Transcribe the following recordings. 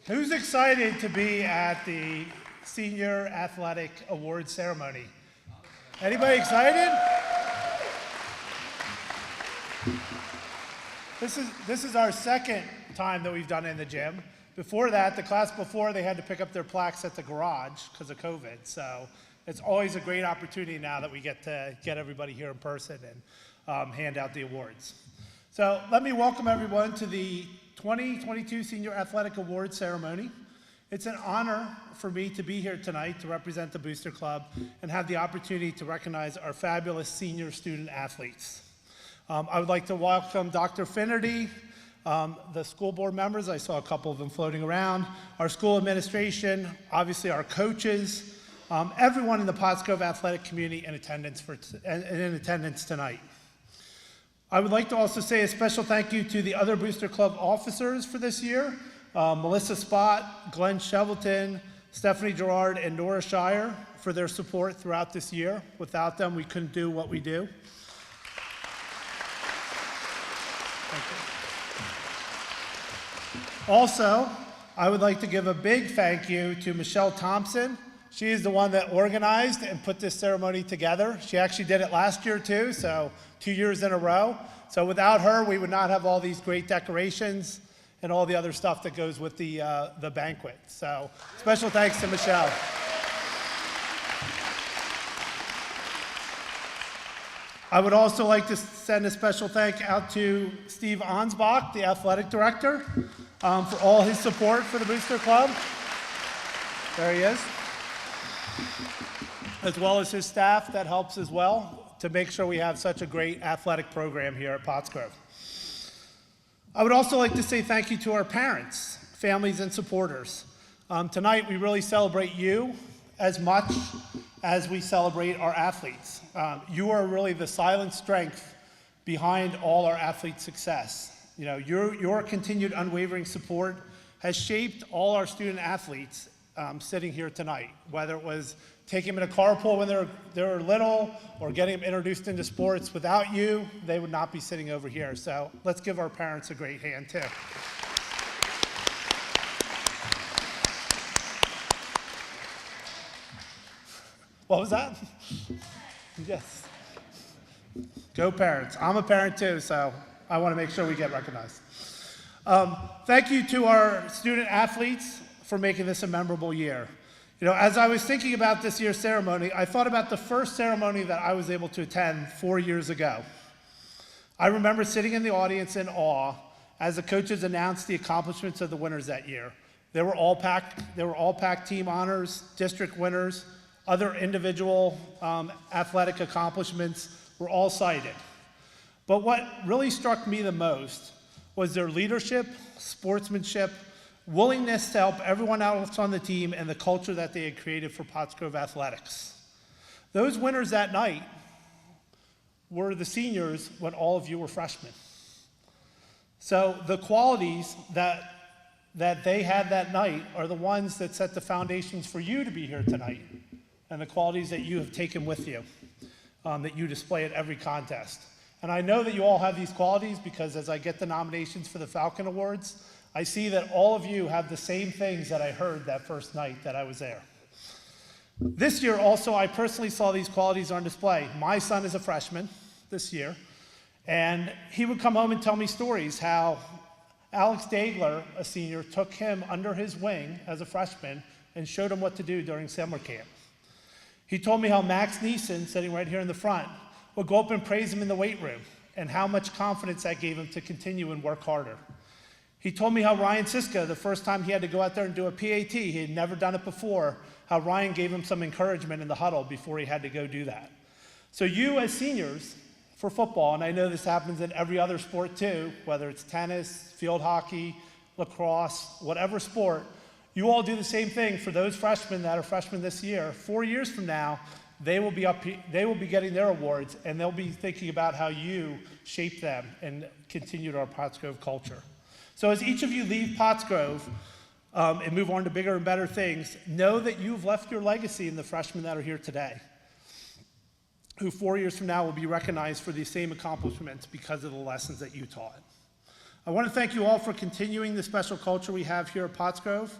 Who's excited to be at the Senior Athletic Awards ceremony? Anybody excited? This is our second time that we've done it in the gym. Before that, the class before, they had to pick up their plaques at the garage because of COVID. So it's always a great opportunity now that we get to get everybody here in person and hand out the awards. So let me welcome everyone to the 2022 Senior Athletic Awards ceremony. It's an honor for me to be here tonight to represent the Booster Club and have the opportunity to recognize our fabulous senior student athletes. I would like to welcome Dr. Finnerty, the school board members, I saw a couple of them floating around, our school administration, obviously our coaches, everyone in the Pottsgrove athletic community in attendance tonight. I would like to also say a special thank you to the other Booster Club officers for this year, Melissa Spott, Glenn Shevelton, Stephanie Gerard, and Nora Shire for their support throughout this year. Without them, we couldn't do what we do. Thank you. Also, I would like to give a big thank you to Michelle Thompson. She is the one that organized and put this ceremony together. She actually did it last year too, so 2 years in a row. So without her, we would not have all these great decorations and all the other stuff that goes with the banquet. So special thanks to Michelle. I would also like to send a special thank out to Steve Ansbach, the athletic director, for all his support for the Booster Club. There he is. As well as his staff that helps as well to make sure we have such a great athletic program here at Pottsgrove. I would also like to say thank you to our parents, families, and supporters. Tonight we really celebrate you as much as we celebrate our athletes. You are really the silent strength behind all our athletes' success. You know, your continued unwavering support has shaped all our student athletes sitting here tonight, whether it was taking them in a carpool when they were little or getting them introduced into sports. Without you, they would not be sitting over here. So let's give our parents a great hand too. What was that? Yes. Go parents. I'm a parent too, so I want to make sure we get recognized. Thank you to our student athletes for making this a memorable year. You know, as I was thinking about this year's ceremony, I thought about the first ceremony that I was able to attend 4 years ago. I remember sitting in the audience in awe as the coaches announced the accomplishments of the winners that year. They were all packed team honors, district winners, other individual athletic accomplishments were all cited. But what really struck me the most was their leadership, sportsmanship, willingness to help everyone else on the team, and the culture that they had created for Pottsgrove athletics. Those winners that night were the seniors when all of you were freshmen. So the qualities that they had that night are the ones that set the foundations for you to be here tonight, and the qualities that you have taken with you, that you display at every contest. And I know that you all have these qualities because as I get the nominations for the Falcon Awards, I see that all of you have the same things that I heard that first night that I was there. This year also, I personally saw these qualities on display. My son is a freshman this year, and he would come home and tell me stories how Alex Dagler, a senior, took him under his wing as a freshman and showed him what to do during summer camp. He told me how Max Neeson, sitting right here in the front, would go up and praise him in the weight room and how much confidence that gave him to continue and work harder. He told me how Ryan Siska, the first time he had to go out there and do a PAT, he had never done it before, how Ryan gave him some encouragement in the huddle before he had to go do that. So you as seniors for football, and I know this happens in every other sport too, whether it's tennis, field hockey, lacrosse, whatever sport, you all do the same thing for those freshmen that are freshmen this year. 4 years from now, they will be getting their awards, and they'll be thinking about how you shaped them and continued our Pottsgrove culture. So as each of you leave Pottsgrove and move on to bigger and better things, know that you've left your legacy in the freshmen that are here today, who 4 years from now will be recognized for these same accomplishments because of the lessons that you taught. I want to thank you all for continuing the special culture we have here at Pottsgrove.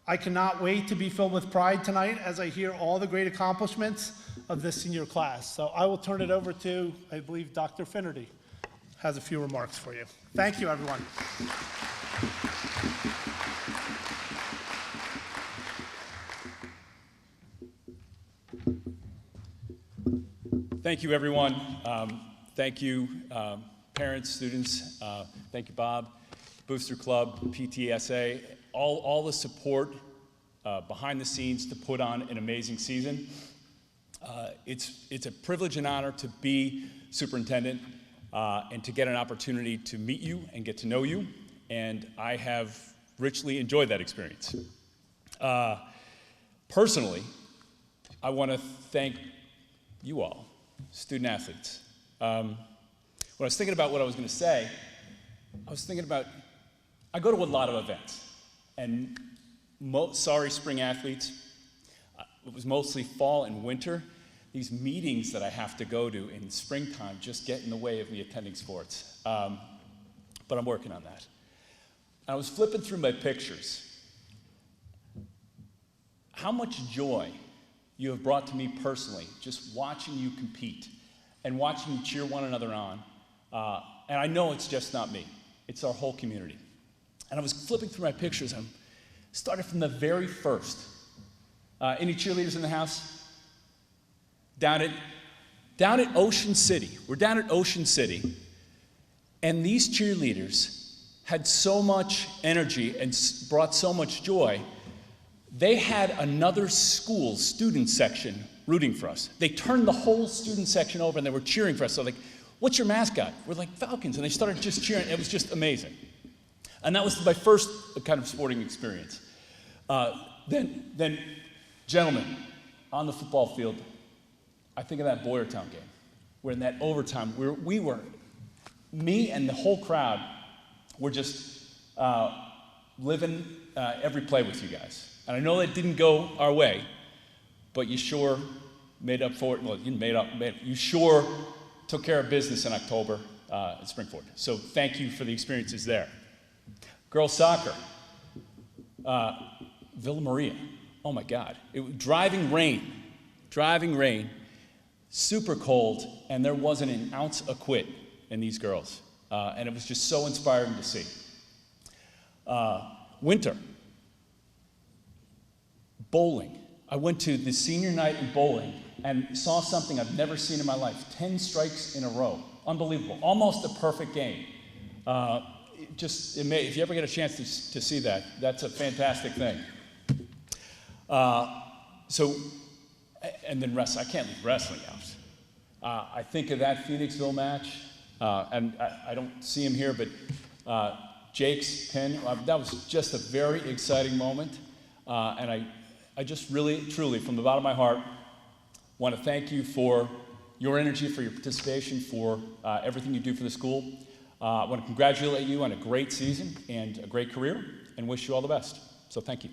I cannot wait to be filled with pride tonight as I hear all the great accomplishments of this senior class. So I will turn it over to, I believe, Dr. Finnerty has a few remarks for you. Thank you, everyone. Thank you, everyone. Thank you, parents, students. Thank you, Bob, Booster Club, PTSA, all the support behind the scenes to put on an amazing season. It's a privilege and honor to be superintendent and to get an opportunity to meet you and get to know you, and I have richly enjoyed that experience. Personally, I want to thank you all, student athletes. When I was thinking about what I was going to say, I was thinking about, I go to a lot of events, and sorry spring athletes, it was mostly fall and winter. These meetings that I have to go to in springtime just get in the way of me attending sports. But I'm working on that. I was flipping through my pictures. How much joy you have brought to me personally, just watching you compete and watching you cheer one another on. And I know it's just not me, it's our whole community. And I was flipping through my pictures, and started from the very first. Any cheerleaders in the house? Down at Ocean City. We're down at Ocean City, and these cheerleaders had so much energy and brought so much joy. They had another school's student section rooting for us. They turned the whole student section over and they were cheering for us. So like, what's your mascot? We're like, Falcons. And they started just cheering. It was just amazing. And that was my first kind of sporting experience. Then, gentlemen, on the football field, I think of that Boyertown game, where in that overtime, me and the whole crowd were just living every play with you guys. And I know that didn't go our way, but you sure made up for it. Well, you sure took care of business in October at Springford. So thank you for the experiences there. Girls soccer, Villa Maria. Oh my God. It was driving rain, super cold, and there wasn't an ounce of quit in these girls. And it was just so inspiring to see. Winter. Bowling. I went to the senior night in bowling and saw something I've never seen in my life. 10 strikes in a row. Unbelievable. Almost a perfect game. If you ever get a chance to see that, that's a fantastic thing. And then wrestling. I can't leave wrestling out. I think of that Phoenixville match, and I don't see him here, but Jake's pin, that was just a very exciting moment. And I just really, truly, from the bottom of my heart, want to thank you for your energy, for your participation, for everything you do for the school. I want to congratulate you on a great season and a great career, and wish you all the best. So thank you.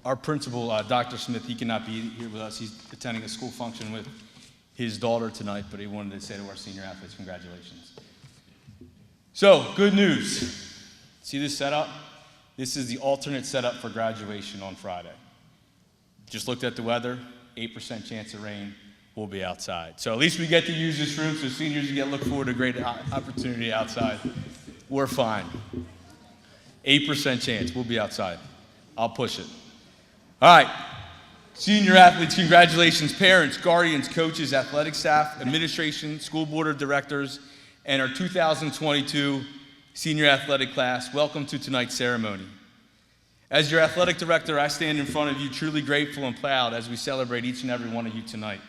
Our principal, Dr. Smith, he cannot be here with us. He's attending a school function with his daughter tonight, but he wanted to say to our senior athletes, congratulations. So, good news. See this setup? This is the alternate setup for graduation on Friday. Just looked at the weather, 8% chance of rain. We'll be outside. So at least we get to use this room, so seniors, you look forward to a great opportunity outside. We're fine. 8% chance, we'll be outside. I'll push it. All right, senior athletes, congratulations. Parents, guardians, coaches, athletic staff, administration, school board of directors, and our 2022 senior athletic class, welcome to tonight's ceremony. As your athletic director, I stand in front of you truly grateful and proud as we celebrate each and every one of you tonight.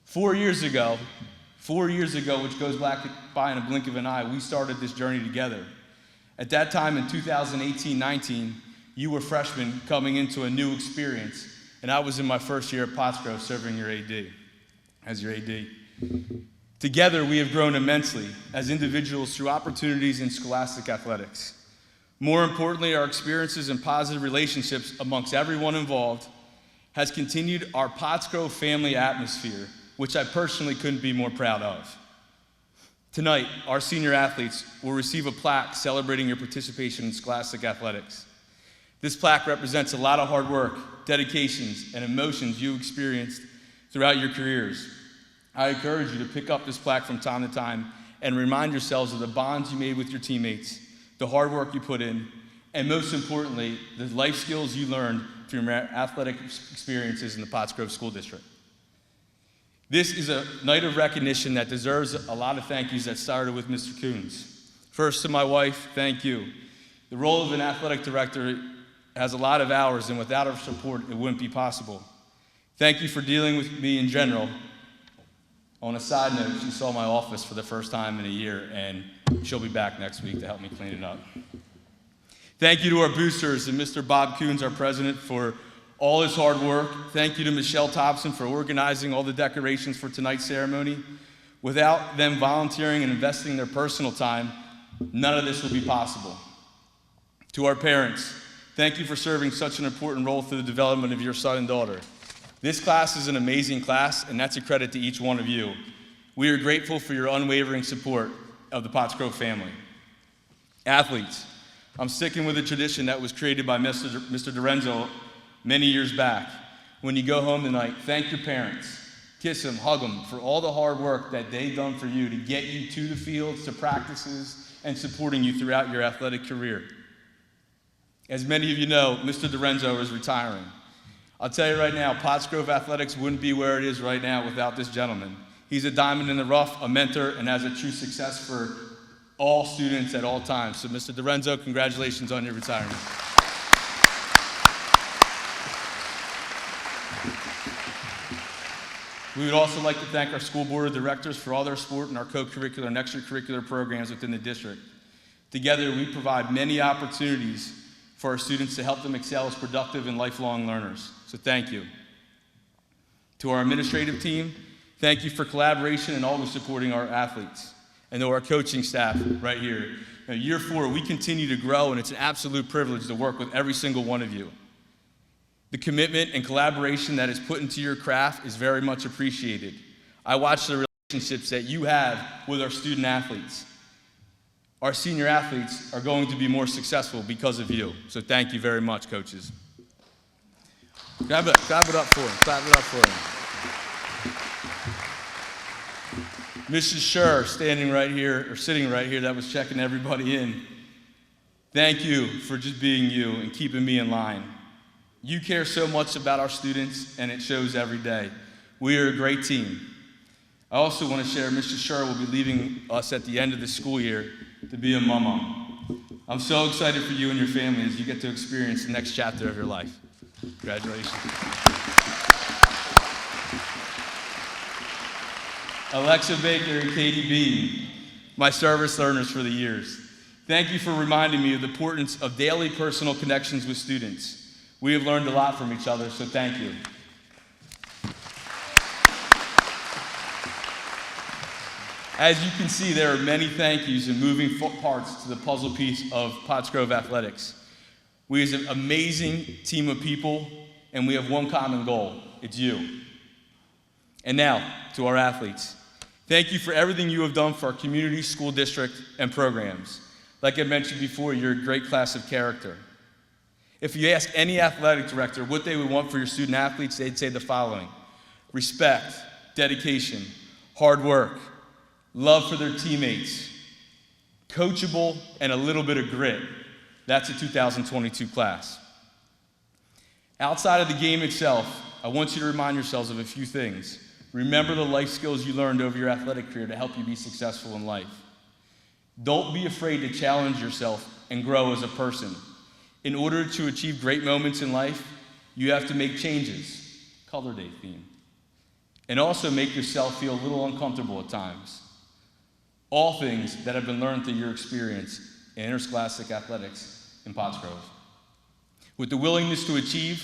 4 years ago, which goes back by in a blink of an eye, we started this journey together. At that time in 2018-19, you were freshmen coming into a new experience, and I was in my first year at Pottsgrove serving as your AD. Together, we have grown immensely as individuals through opportunities in scholastic athletics. More importantly, our experiences and positive relationships amongst everyone involved has continued our Pottsgrove family atmosphere, which I personally couldn't be more proud of. Tonight, our senior athletes will receive a plaque celebrating your participation in scholastic athletics. This plaque represents a lot of hard work, dedications, and emotions you experienced throughout your careers. I encourage you to pick up this plaque from time to time and remind yourselves of the bonds you made with your teammates, the hard work you put in, and most importantly, the life skills you learned through your athletic experiences in the Pottsgrove School District. This is a night of recognition that deserves a lot of thank yous that started with Mr. Coons. First, to my wife, thank you. The role of an athletic director has a lot of hours, and without her support, it wouldn't be possible. Thank you for dealing with me in general. On a side note, she saw my office for the first time in a year, and she'll be back next week to help me clean it up. Thank you to our boosters and Mr. Bob Coons, our president, for all his hard work. Thank you to Michelle Thompson for organizing all the decorations for tonight's ceremony. Without them volunteering and investing their personal time, none of this would be possible. To our parents, thank you for serving such an important role through the development of your son and daughter. This class is an amazing class, and that's a credit to each one of you. We are grateful for your unwavering support of the Pottsgrove family. Athletes, I'm sticking with a tradition that was created by Mr. Dorenzo many years back. When you go home tonight, thank your parents. Kiss them, hug them for all the hard work that they've done for you to get you to the fields, to practices, and supporting you throughout your athletic career. As many of you know, Mr. Dorenzo is retiring. I'll tell you right now, Pottsgrove Athletics wouldn't be where it is right now without this gentleman. He's a diamond in the rough, a mentor, and has a true success for all students at all times. So, Mr. Dorenzo, congratulations on your retirement. We would also like to thank our school board of directors for all their support in our co-curricular and extracurricular programs within the district. Together, we provide many opportunities for our students to help them excel as productive and lifelong learners. So thank you. To our administrative team, thank you for collaboration and always supporting our athletes. And to our coaching staff right here. Now, year 4, we continue to grow, and it's an absolute privilege to work with every single one of you. The commitment and collaboration that is put into your craft is very much appreciated. I watch the relationships that you have with our student athletes. Our senior athletes are going to be more successful because of you. So thank you very much, coaches. Clap it up for them. Clap it up for them. Mrs. Scher, standing right here, or sitting right here, that was checking everybody in. Thank you for just being you and keeping me in line. You care so much about our students, and it shows every day. We are a great team. I also want to share Mrs. Scher will be leaving us at the end of the school year to be a mama. I'm so excited for you and your family as you get to experience the next chapter of your life. Congratulations. Alexa Baker and Katie Bean, my service learners for the years. Thank you for reminding me of the importance of daily personal connections with students. We have learned a lot from each other, so thank you. As you can see, there are many thank yous and moving parts to the puzzle piece of Pottsgrove Athletics. We are an amazing team of people, and we have one common goal. It's you. And now, to our athletes. Thank you for everything you have done for our community, school district, and programs. Like I mentioned before, you're a great class of character. If you ask any athletic director what they would want for your student athletes, they'd say the following: respect, dedication, hard work, love for their teammates, coachable, and a little bit of grit. That's a 2022 class. Outside of the game itself, I want you to remind yourselves of a few things. Remember the life skills you learned over your athletic career to help you be successful in life. Don't be afraid to challenge yourself and grow as a person. In order to achieve great moments in life, you have to make changes. Color Day theme. And also make yourself feel a little uncomfortable at times. All things that have been learned through your experience in interscholastic athletics in Pottsgrove. With the willingness to achieve,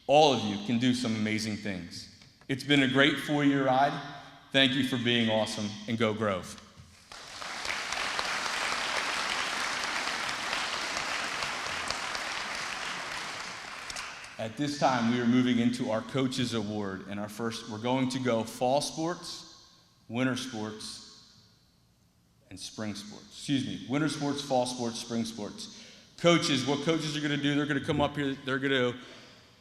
all of you can do some amazing things. It's been a great 4-year ride, Thank you for being awesome, and go Grove. At this time, we are moving into our Coaches Award, and we're going to go fall sports, winter sports, and spring sports. Excuse me, winter sports, fall sports, spring sports. Coaches, what coaches are going to do, they're going to come up here, they're going to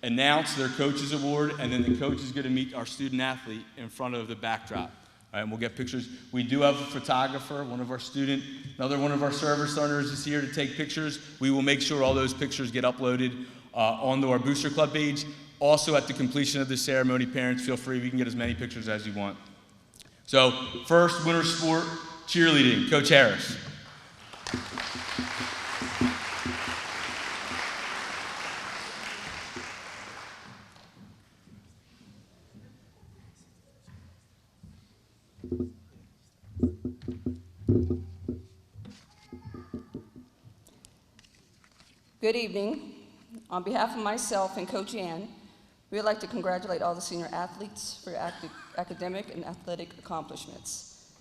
announce their Coaches Award, and then the coach is going to meet our student athlete in front of the backdrop. All right, and we'll get pictures. We do have a photographer, another one of our service learners is here to take pictures. We will make sure all those pictures get uploaded onto our Booster Club page. Also, at the completion of the ceremony, parents, feel free, we can get as many pictures as you want. So, first winter sport, cheerleading. Coach Harris. Good evening. On behalf of myself and Coach Ann, we would like to congratulate all the senior athletes for your academic and athletic accomplishments.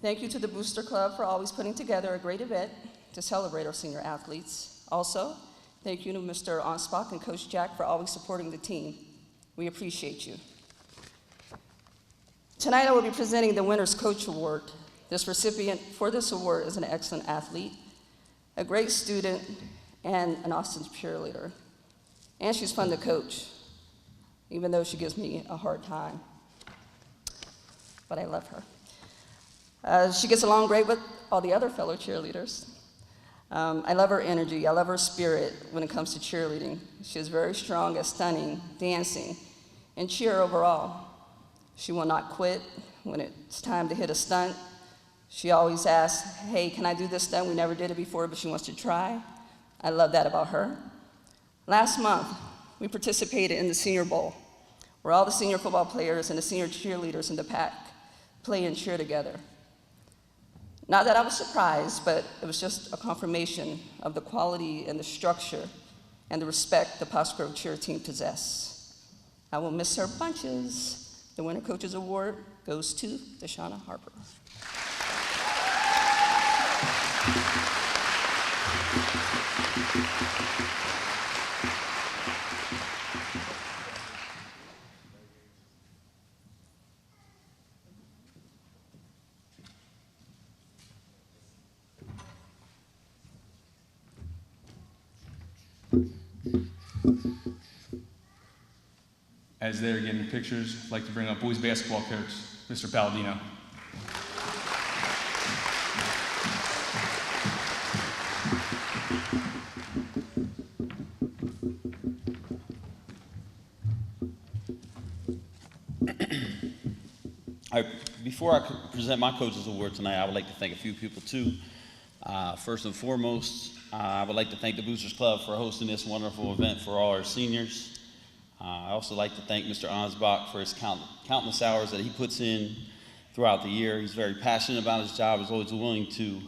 Thank you to the Booster Club for always putting together a great event to celebrate our senior athletes. Also, thank you to Mr. Onspach and Coach Jack for always supporting the team. We appreciate you. Tonight I will be presenting the Winner's Coach Award. This recipient for this award is an excellent athlete, a great student, and an awesome cheerleader. And she's fun to coach, even though she gives me a hard time. But I love her. She gets along great with all the other fellow cheerleaders. I love her energy. I love her spirit when it comes to cheerleading. She is very strong at stunning, dancing, and cheer overall. She will not quit when it's time to hit a stunt. She always asks, hey, can I do this stunt? We never did it before, but she wants to try. I love that about her. Last month, we participated in the Senior Bowl, where all the senior football players and the senior cheerleaders in the pack play and cheer together. Not that I was surprised, but it was just a confirmation of the quality and the structure and the respect the Pottsgrove cheer team possess. I will miss her bunches. The Winter Coaches Award goes to Deshauna Harper. As they're getting pictures, I'd like to bring up boys basketball coach, Mr. Palladino. Before I present my Coaches Award tonight, I would like to thank a few people too. First and foremost, I would like to thank the Boosters Club for hosting this wonderful event for all our seniors. I also like to thank Mr. Ansbach for his countless hours that he puts in throughout the year. He's very passionate about his job. He's always willing to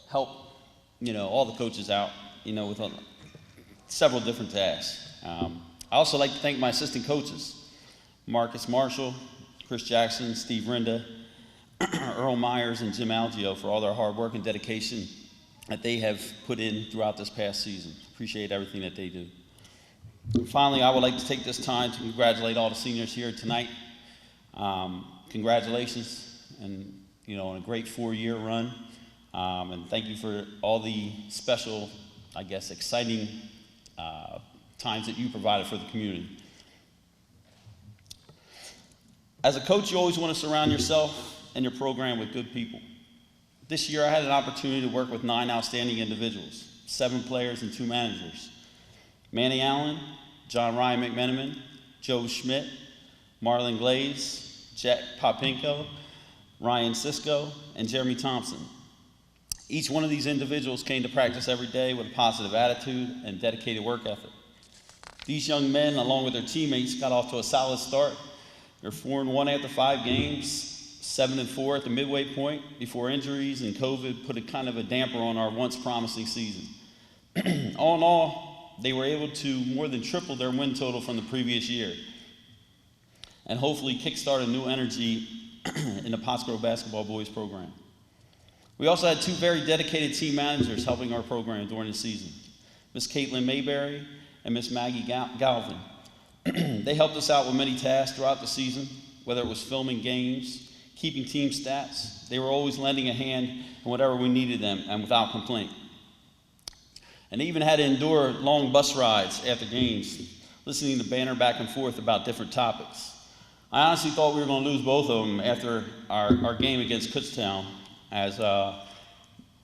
help, all the coaches out, with several different tasks. I also like to thank my assistant coaches, Marcus Marshall, Chris Jackson, Steve Rinda, Earl Myers, and Jim Algio for all their hard work and dedication that they have put in throughout this past season. Appreciate everything that they do. And finally, I would like to take this time to congratulate all the seniors here tonight. Congratulations, and on a great 4-year run. And thank you for all the special, exciting times that you provided for the community. As a coach, you always want to surround yourself and your program with good people. This year, I had an opportunity to work with 9 outstanding individuals, 7 players and 2 managers. Manny Allen, John Ryan McMenamin, Joe Schmidt, Marlon Glaze, Jet Popinko, Ryan Sisko, and Jeremy Thompson. Each one of these individuals came to practice every day with a positive attitude and dedicated work ethic. These young men, along with their teammates, got off to a solid start. They're 4-1 after 5 games, 7-4 at the midway point before injuries and COVID put a kind of a damper on our once promising season. All in all, they were able to more than triple their win total from the previous year and hopefully kickstart a new energy in the Pottsgrove basketball boys program. We also had two very dedicated team managers helping our program during the season, Miss Caitlin Mayberry and Miss Maggie Galvin. They helped us out with many tasks throughout the season, whether it was filming games, keeping team stats. They were always lending a hand in whatever we needed them, and without complaint. And they even had to endure long bus rides after games, listening to banter back and forth about different topics. I honestly thought we were going to lose both of them after our game against Kutztown, as I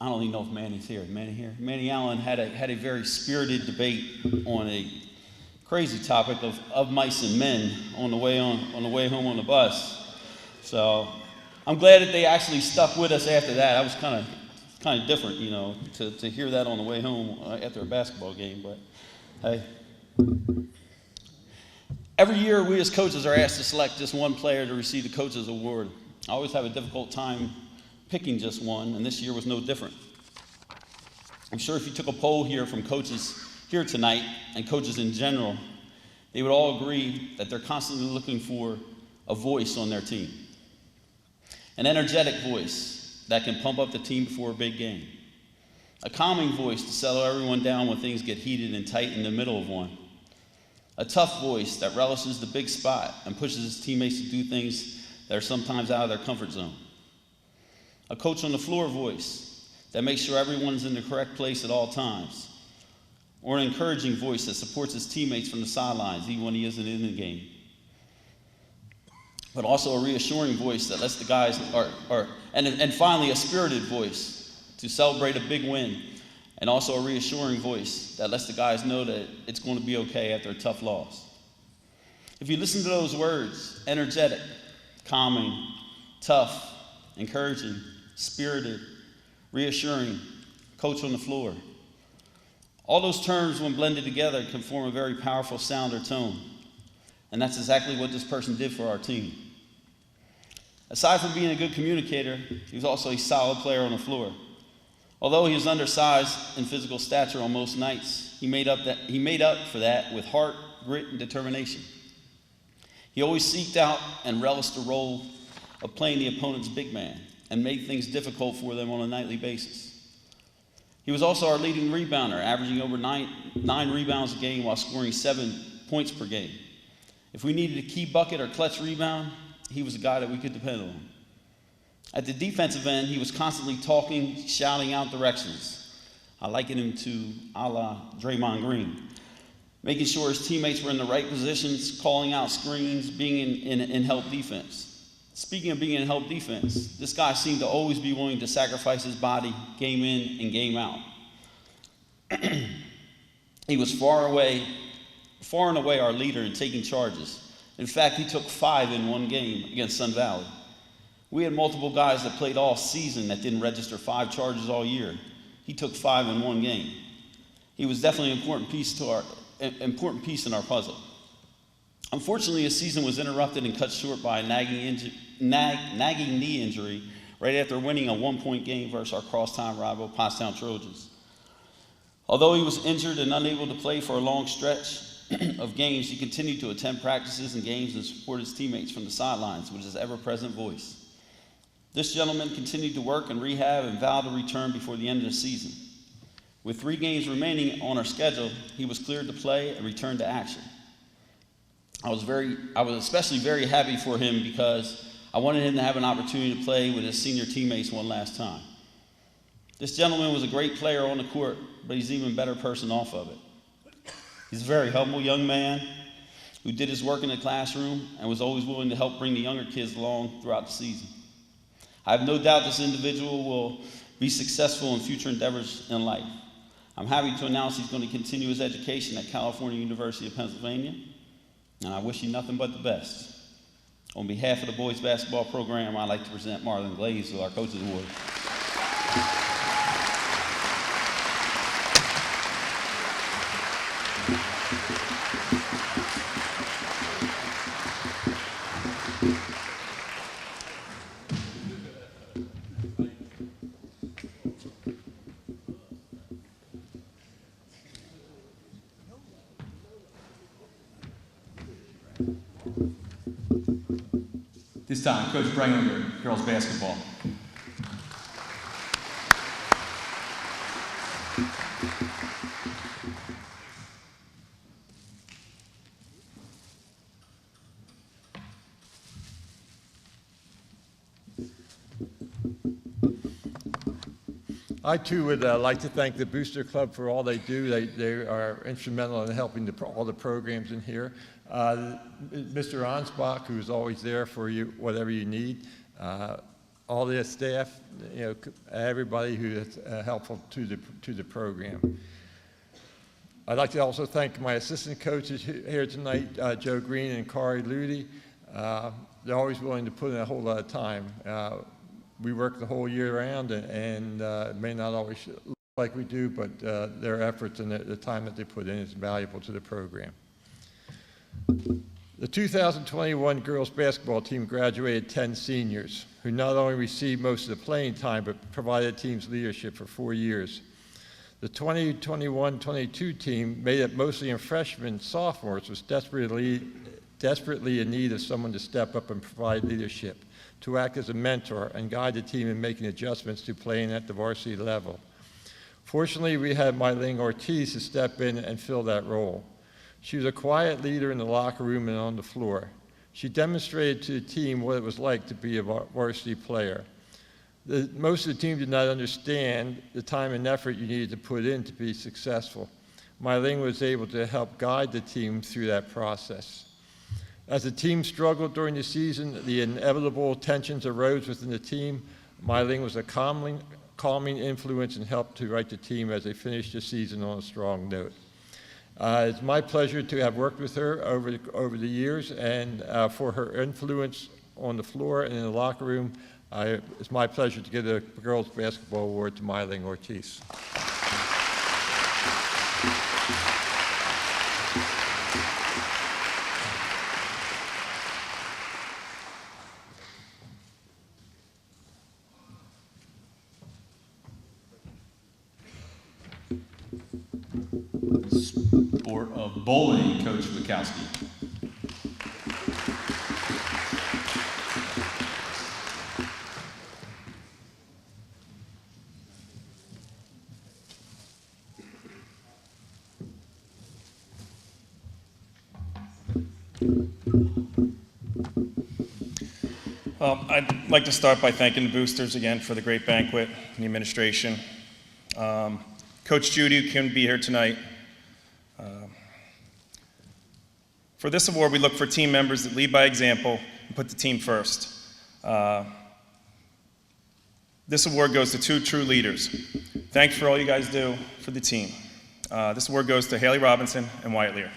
don't even know if Manny's here. Manny here? Manny Allen had a very spirited debate on a crazy topic of mice and men on the way home on the bus. So I'm glad that they actually stuck with us after that. That was kind of different, you know, to hear that on the way home after a basketball game. But hey, every year we as coaches are asked to select just one player to receive the Coaches Award. I always have a difficult time picking just one, and this year was no different. I'm sure if you took a poll here from coaches here tonight and coaches in general, they would all agree that they're constantly looking for a voice on their team. An energetic voice that can pump up the team before a big game. A calming voice to settle everyone down when things get heated and tight in the middle of one. A tough voice that relishes the big spot and pushes his teammates to do things that are sometimes out of their comfort zone. A coach on the floor voice that makes sure everyone's in the correct place at all times. Or an encouraging voice that supports his teammates from the sidelines even when he isn't in the game. But also a reassuring voice that lets the guys, and finally a spirited voice to celebrate a big win. And also a reassuring voice that lets the guys know that it's going to be okay after a tough loss. If you listen to those words, energetic, calming, tough, encouraging, spirited, reassuring, coach on the floor, all those terms, when blended together, can form a very powerful sound or tone. And that's exactly what this person did for our team. Aside from being a good communicator, he was also a solid player on the floor. Although he was undersized in physical stature on most nights, he made up for that with heart, grit, and determination. He always seeked out and relished the role of playing the opponent's big man and made things difficult for them on a nightly basis. He was also our leading rebounder, averaging over nine rebounds a game while scoring 7 points per game. If we needed a key bucket or clutch rebound, he was a guy that we could depend on. At the defensive end, he was constantly talking, shouting out directions. I liken him to a la Draymond Green, making sure his teammates were in the right positions, calling out screens, being in help defense. Speaking of being in help defense, this guy seemed to always be willing to sacrifice his body game in and game out. He was far and away our leader in taking charges. In fact, he took 5 in one game against Sun Valley. We had multiple guys that played all season that didn't register 5 charges all year. He took 5 in one game. He was definitely an important piece in our puzzle. Unfortunately, his season was interrupted and cut short by a nagging knee injury right after winning a 1-point game versus our crosstown rival, Pottstown Trojans. Although he was injured and unable to play for a long stretch of games, he continued to attend practices and games and support his teammates from the sidelines with his ever-present voice. This gentleman continued to work and rehab and vowed to return before the end of the season. With 3 games remaining on our schedule, he was cleared to play and return to action. I was especially very happy for him because I wanted him to have an opportunity to play with his senior teammates one last time. This gentleman was a great player on the court, but he's an even better person off of it. He's a very humble young man who did his work in the classroom and was always willing to help bring the younger kids along throughout the season. I have no doubt this individual will be successful in future endeavors in life. I'm happy to announce he's going to continue his education at California University of Pennsylvania, and I wish you nothing but the best. On behalf of the boys basketball program, I'd like to present Marlon Glaze with our Coaches Award. This time, Coach Brenglinger, girls basketball. I too would like to thank the Booster Club for all they do. They are instrumental in helping all the programs in here. Mr. Ansbach, who's always there for you, whatever you need. All the staff, everybody who is helpful to the program. I'd like to also thank my assistant coaches here tonight, Joe Green and Kari Ludi. They're always willing to put in a whole lot of time. We work the whole year round, and it may not always look like we do, but their efforts and the time that they put in is valuable to the program. The 2021 girls basketball team graduated 10 seniors, who not only received most of the playing time, but provided the team's leadership for 4 years. The 2021-22 team, made up mostly in freshmen and sophomores, was desperately in need of someone to step up and provide leadership, to act as a mentor and guide the team in making adjustments to playing at the varsity level. Fortunately, we had Mylene Ortiz to step in and fill that role. She was a quiet leader in the locker room and on the floor. She demonstrated to the team what it was like to be a varsity player. Most of the team did not understand the time and effort you needed to put in to be successful. Mylene was able to help guide the team through that process. As the team struggled during the season, the inevitable tensions arose within the team. Mylene was a calming influence and helped to right the team as they finished the season on a strong note. It's my pleasure to have worked with her over the years, and for her influence on the floor and in the locker room, it's my pleasure to give the Girls Basketball Award to Mylene Ortiz. Sport of bowling, Coach Bukowski. I'd like to start by thanking the boosters again for the great banquet and the administration. Coach Judy, who couldn't be here tonight. For this award, we look for team members that lead by example and put the team first. This award goes to 2 true leaders. Thanks for all you guys do for the team. This award goes to Haley Robinson and Wyatt Lear.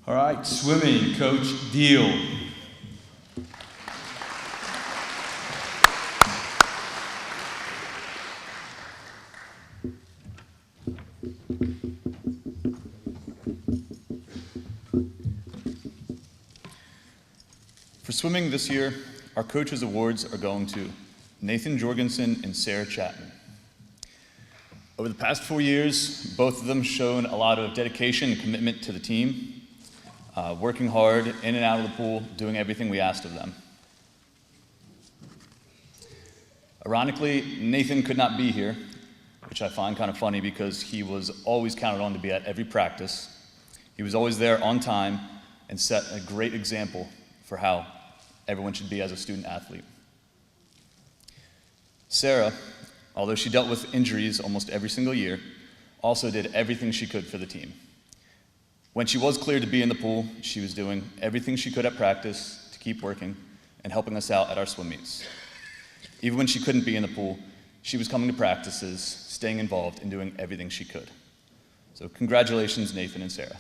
All right, swimming, Coach Deal. For swimming this year, our coaches' awards are going to Nathan Jorgensen and Sarah Chapman. Over the past 4 years, both of them shown a lot of dedication and commitment to the team, working hard in and out of the pool, doing everything we asked of them. Ironically, Nathan could not be here, which I find kind of funny because he was always counted on to be at every practice. He was always there on time and set a great example for how everyone should be as a student athlete. Sarah, although she dealt with injuries almost every single year, also did everything she could for the team. When she was cleared to be in the pool, she was doing everything she could at practice to keep working and helping us out at our swim meets. Even when she couldn't be in the pool, she was coming to practices, staying involved, and doing everything she could. So congratulations, Nathan and Sarah.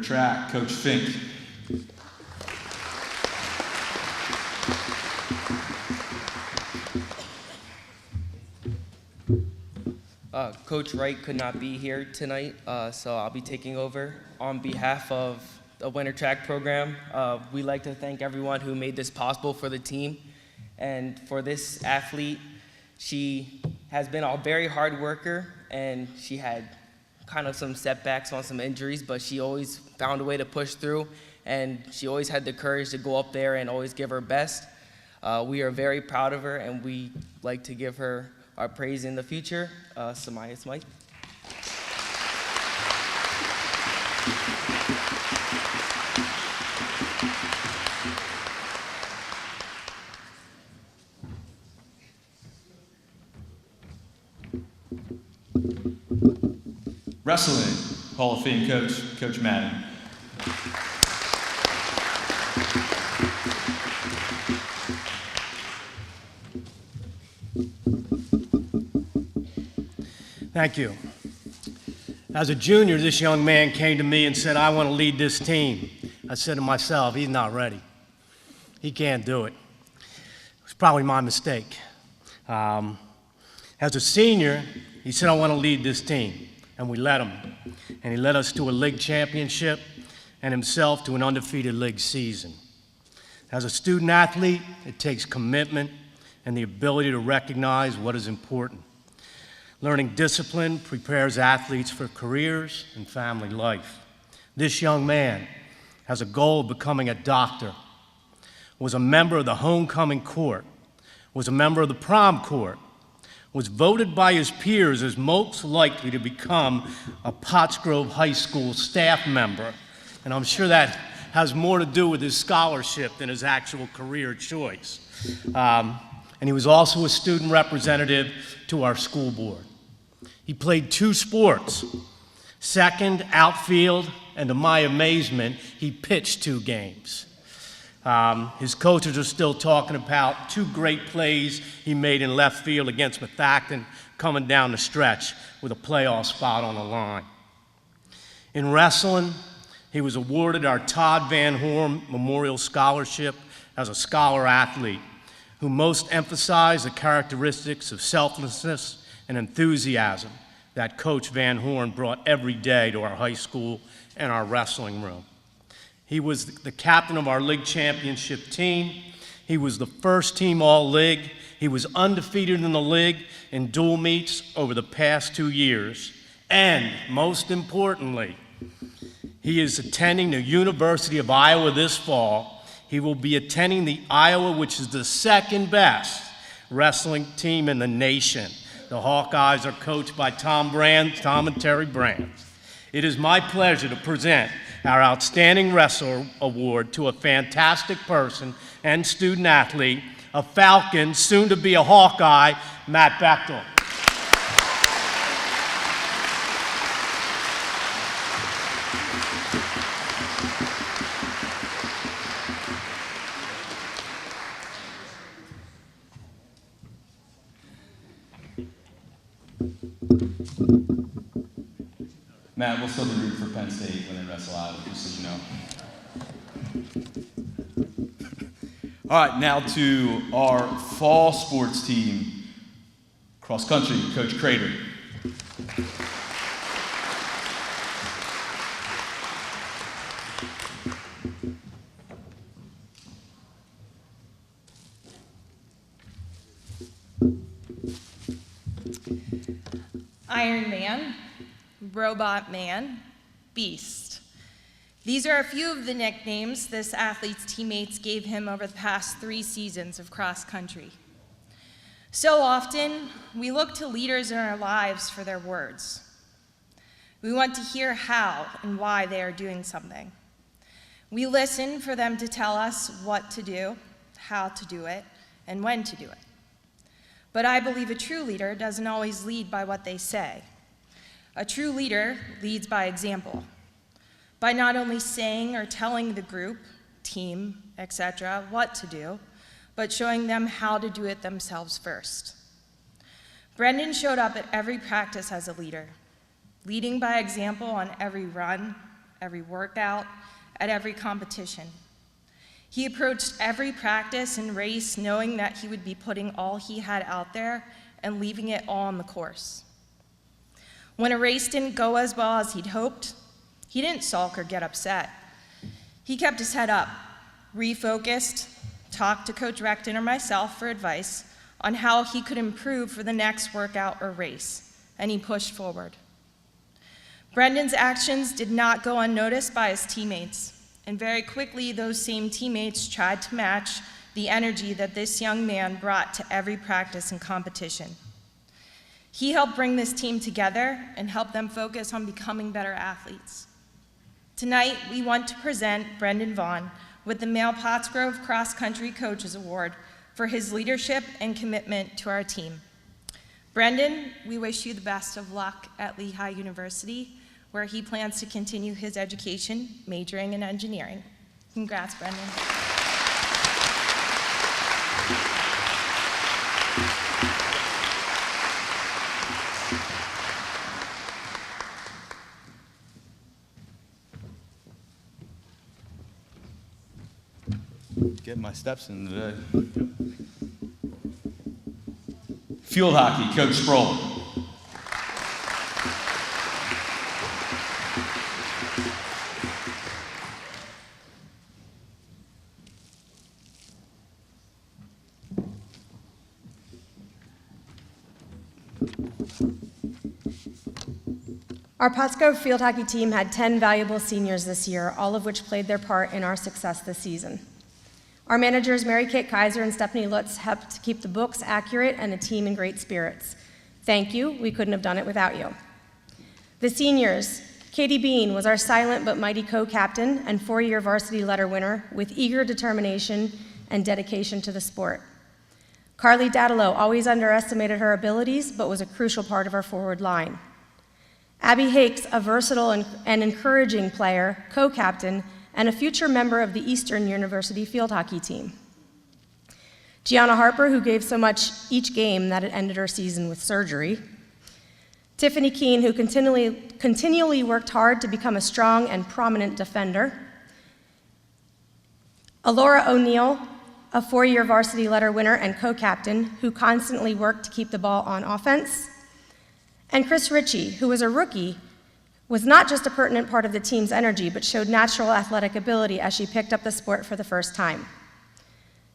track, Coach Fink. Coach Wright could not be here tonight, so I'll be taking over on behalf of the winter track program. We'd like to thank everyone who made this possible for the team. And for this athlete, she has been a very hard worker, and she had kind of some setbacks on some injuries, but she always found a way to push through, and she always had the courage to go up there and always give her best. We are very proud of her, and we like to give her our praise in the future. Samaya Smythe. Wrestling Hall of Fame coach, Coach Madden. Thank you. As a junior, this young man came to me and said, I want to lead this team. I said to myself, he's not ready. He can't do it. It was probably my mistake. As a senior, he said, I want to lead this team. And we let him. And he led us to a league championship and himself to an undefeated league season. As a student athlete, it takes commitment and the ability to recognize what is important. Learning discipline prepares athletes for careers and family life. This young man has a goal of becoming a doctor, was a member of the homecoming court, was a member of the prom court, was voted by his peers as most likely to become a Pottsgrove High School staff member. And I'm sure that has more to do with his scholarship than his actual career choice. And he was also a student representative to our school board. He played 2 sports, second, outfield, and to my amazement, he pitched 2 games. His coaches are still talking about 2 great plays he made in left field against Methacton coming down the stretch with a playoff spot on the line. In wrestling, he was awarded our Todd Van Horn Memorial Scholarship as a scholar athlete who most emphasized the characteristics of selflessness and enthusiasm that Coach Van Horn brought every day to our high school and our wrestling room. He was the captain of our league championship team. He was the first team all-league. He was undefeated in the league in dual meets over the past 2 years. And most importantly, he is attending the University of Iowa this fall. He will be attending the Iowa, which is the second best wrestling team in the nation. The Hawkeyes are coached by Tom and Terry Brand. It is my pleasure to present our Outstanding Wrestler Award to a fantastic person and student athlete, a Falcon, soon to be a Hawkeye, Matt Bechtel. Matt, we'll still be rooting for Penn State when they wrestle Iowa, just so you know. All right, now to our fall sports team, cross country, Coach Crater. Iron Man, Robot Man, Beast. These are a few of the nicknames this athlete's teammates gave him over the past 3 seasons of cross country. So often, we look to leaders in our lives for their words. We want to hear how and why they are doing something. We listen for them to tell us what to do, how to do it, and when to do it. But I believe a true leader doesn't always lead by what they say. A true leader leads by example, by not only saying or telling the group, team, etc., what to do, but showing them how to do it themselves first. Brendan showed up at every practice as a leader, leading by example on every run, every workout, at every competition. He approached every practice and race knowing that he would be putting all he had out there and leaving it all on the course. When a race didn't go as well as he'd hoped, he didn't sulk or get upset. He kept his head up, refocused, talked to Coach Recton or myself for advice on how he could improve for the next workout or race, and he pushed forward. Brendan's actions did not go unnoticed by his teammates, and very quickly those same teammates tried to match the energy that this young man brought to every practice and competition. He helped bring this team together and help them focus on becoming better athletes. Tonight, we want to present Brendan Vaughn with the Male Pottsgrove Cross Country Coaches Award for his leadership and commitment to our team. Brendan, we wish you the best of luck at Lehigh University, where he plans to continue his education, majoring in engineering. Congrats, Brendan. Get my steps in today. Field hockey, Coach Sproul. Our Pottsgrove field hockey team had 10 valuable seniors this year, all of which played their part in our success this season. Our managers, Mary Kate Kaiser and Stephanie Lutz, helped to keep the books accurate and the team in great spirits. Thank you. We couldn't have done it without you. The seniors, Katie Bean was our silent but mighty co-captain and 4-year varsity letter winner with eager determination and dedication to the sport. Carly Dadalow always underestimated her abilities, but was a crucial part of our forward line. Abby Hakes, a versatile and encouraging player, co-captain, and a future member of the Eastern University field hockey team. Gianna Harper, who gave so much each game that it ended her season with surgery. Tiffany Keene, who continually worked hard to become a strong and prominent defender. Alora O'Neill, a 4-year varsity letter winner and co-captain, who constantly worked to keep the ball on offense. And Chris Ritchie, who was a rookie, was not just a pertinent part of the team's energy, but showed natural athletic ability as she picked up the sport for the first time.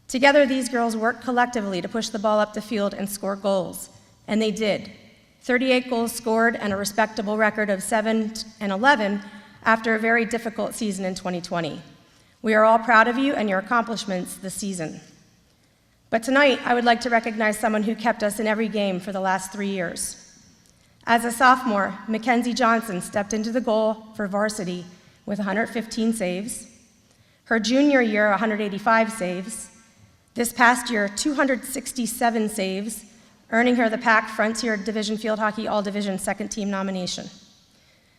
Together, these girls worked collectively to push the ball up the field and score goals, and they did. 38 goals scored and a respectable record of 7-11 after a very difficult season in 2020. We are all proud of you and your accomplishments this season. But tonight, I would like to recognize someone who kept us in every game for the last 3 years. As a sophomore, Mackenzie Johnson stepped into the goal for varsity with 115 saves. Her junior year, 185 saves. This past year, 267 saves, earning her the PAC Frontier Division Field Hockey All-Division second team nomination.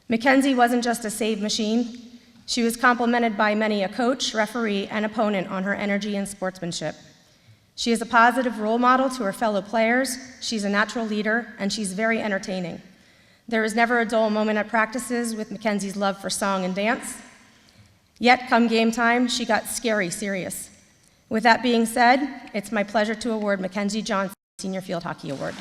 Mackenzie wasn't just a save machine. She was complimented by many a coach, referee, and opponent on her energy and sportsmanship. She is a positive role model to her fellow players, she's a natural leader, and she's very entertaining. There is never a dull moment at practices with Mackenzie's love for song and dance. Yet, come game time, she got scary serious. With that being said, it's my pleasure to award Mackenzie Johnson the Senior Field Hockey Award.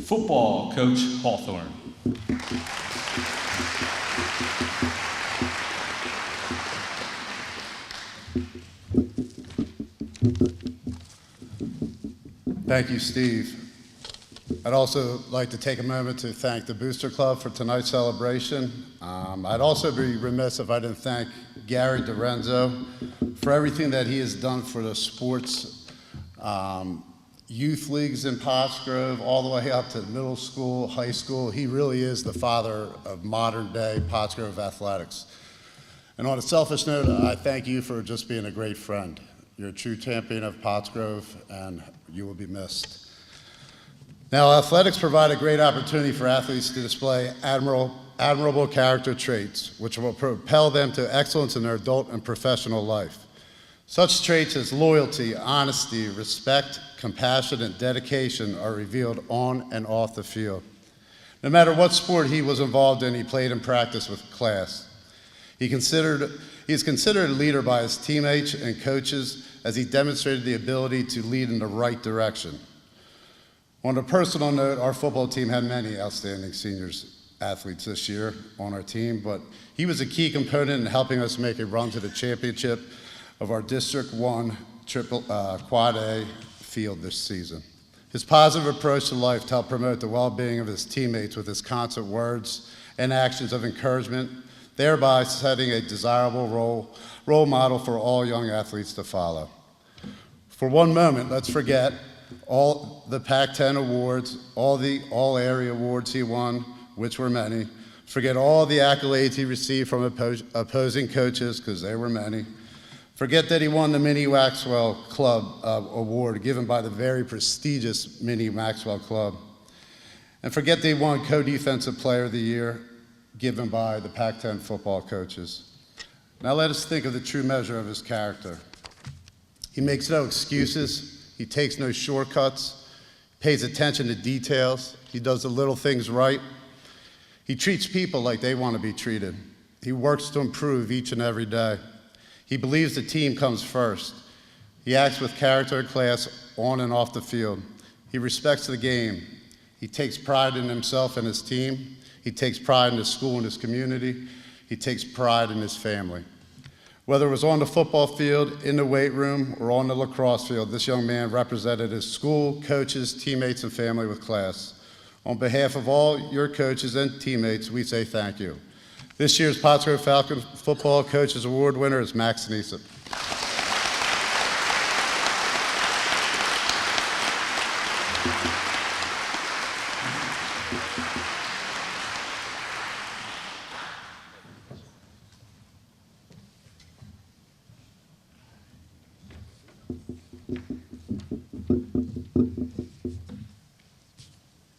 Football, Coach Hawthorne. Thank you, Steve. I'd also like to take a moment to thank the Booster Club for tonight's celebration. I'd also be remiss if I didn't thank Gary DiRenzo for everything that he has done for the sports youth leagues in Pottsgrove, all the way up to middle school, high school. He really is the father of modern day Pottsgrove athletics. And on a selfish note, I thank you for just being a great friend. You're a true champion of Pottsgrove, and you will be missed. Now, athletics provide a great opportunity for athletes to display admirable character traits, which will propel them to excellence in their adult and professional life. Such traits as loyalty, honesty, respect, compassion, and dedication are revealed on and off the field. No matter what sport he was involved in, he played and practiced with class. He is considered a leader by his teammates and coaches as he demonstrated the ability to lead in the right direction. On a personal note, our football team had many outstanding seniors athletes this year on our team, but he was a key component in helping us make a run to the championship of our District 1 Quad A field this season. His positive approach to life helped promote the well-being of his teammates with his constant words and actions of encouragement, thereby setting a desirable role model for all young athletes to follow. For one moment, let's forget all the Pac-10 awards, all the all-area awards he won, which were many. Forget all the accolades he received from opposing coaches, because they were many. Forget that he won the Minnie Maxwell Club award given by the very prestigious Minnie Maxwell Club. And forget that he won Co-Defensive Player of the Year given by the Pac-10 football coaches. Now let us think of the true measure of his character. He makes no excuses. He takes no shortcuts, pays attention to details. He does the little things right. He treats people like they want to be treated. He works to improve each and every day. He believes the team comes first. He acts with character and class on and off the field. He respects the game. He takes pride in himself and his team. He takes pride in his school and his community. He takes pride in his family. Whether it was on the football field, in the weight room, or on the lacrosse field, this young man represented his school, coaches, teammates, and family with class. On behalf of all your coaches and teammates, we say thank you. This year's Pottsgrove Falcon Football Coaches Award winner is Max Neesup.